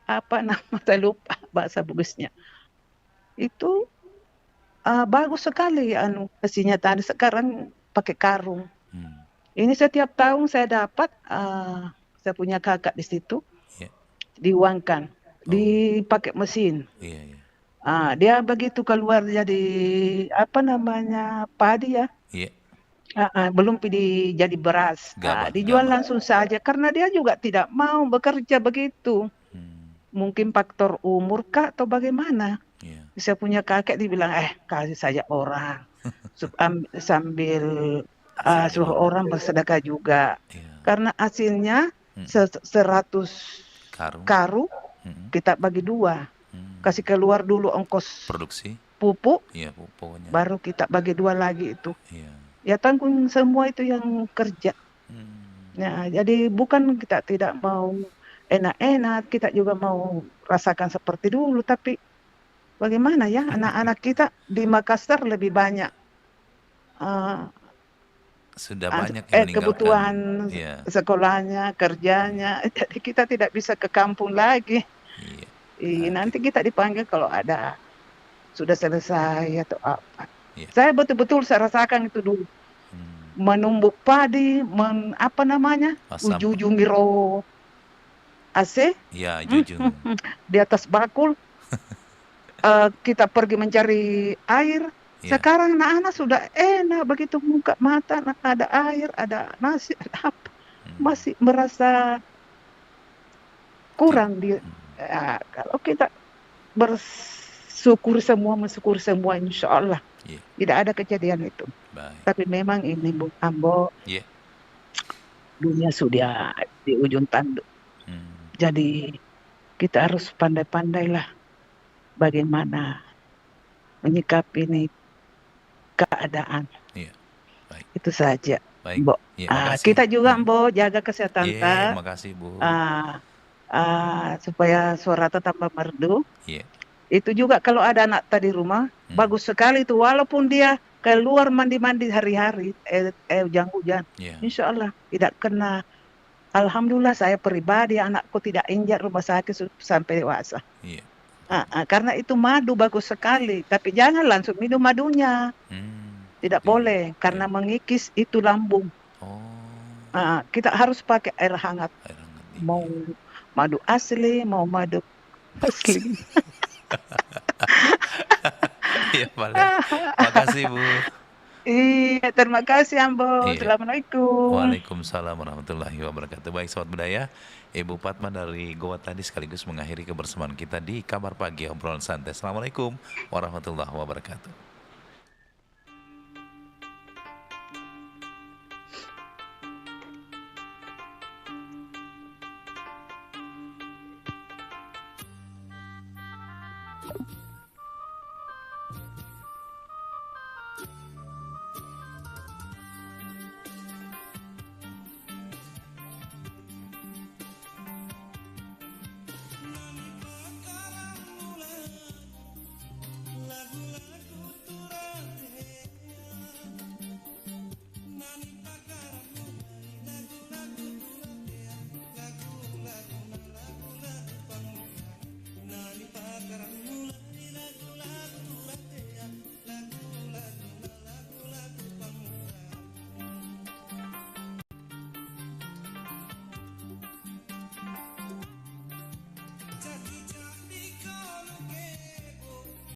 saya lupa bahasa Bugisnya. Itu bagus sekali hasilnya tadi. Sekarang pakai karung. Ini setiap tahun saya dapat, saya punya kakak di situ, diuangkan, dipakai mesin. Dia begitu keluar jadi padi ya. Belum jadi beras. Dijual langsung saja karena dia juga tidak mau bekerja begitu. Mungkin faktor umur kah atau bagaimana? Saya punya kakek dibilang, kasih saja orang. Sambil suruh orang bersedekah juga. Karena hasilnya 100 karu kita bagi 2. Kasih keluar dulu ongkos pupuk, Iya, pokoknya. baru kita bagi 2 lagi itu. Iya. Ya tanggung semua itu yang kerja. Nah, jadi bukan kita tidak mau enak-enak, kita juga mau rasakan seperti dulu, tapi bagaimana ya anak-anak kita di Makassar lebih banyak Sudah banyak yang meninggalkan. kebutuhan Iya. sekolahnya, kerjanya. Jadi kita tidak bisa ke kampung lagi. Nanti kita dipanggil kalau ada sudah selesai atau apa. Saya betul-betul saya rasakan itu dulu. Menumbuk padi, apa namanya? Masam. Ujung miro AC. Iya, jujur. Di atas bakul. Kita pergi mencari air. Sekarang anak-anak sudah enak, begitu buka mata ada air, ada nasi, ada apa. Masih merasa kurang dia. Kalau kita mensyukuri semua, insya Allah tidak ada kejadian itu. Tapi memang ini Bu Ambo, dunia sudah di ujung tanduk. Jadi kita harus pandai-pandailah bagaimana menyikapi ini keadaan. Itu saja. Baik. Mbok. Makasih. Kita juga Mbok jaga kesehatan ta. Makasih Bu. Supaya suara tambah merdu. Iya. Itu juga kalau ada anak tadi rumah, bagus sekali itu walaupun dia keluar mandi-mandi hari-hari, hujan-hujan. Insya Allah tidak kena. Alhamdulillah saya pribadi anakku tidak injak rumah sakit sampai dewasa. Iya. Karena itu madu bagus sekali, tapi jangan langsung minum madunya. Tidak boleh karena mengikis itu lambung. Kita harus pakai air hangat. Mau madu asli, mau madu asli. Iya, boleh. Makasih Bu. Iya, terima kasih Ambo. Iya. Assalamualaikum. Waalaikumsalam warahmatullahi wabarakatuh. Baik Sobat Budaya, Ibu Fatma dari Goa tadi sekaligus mengakhiri kebersamaan kita di Kabar Pagi Obrolan Santai. Assalamualaikum warahmatullahi wabarakatuh. Thank you.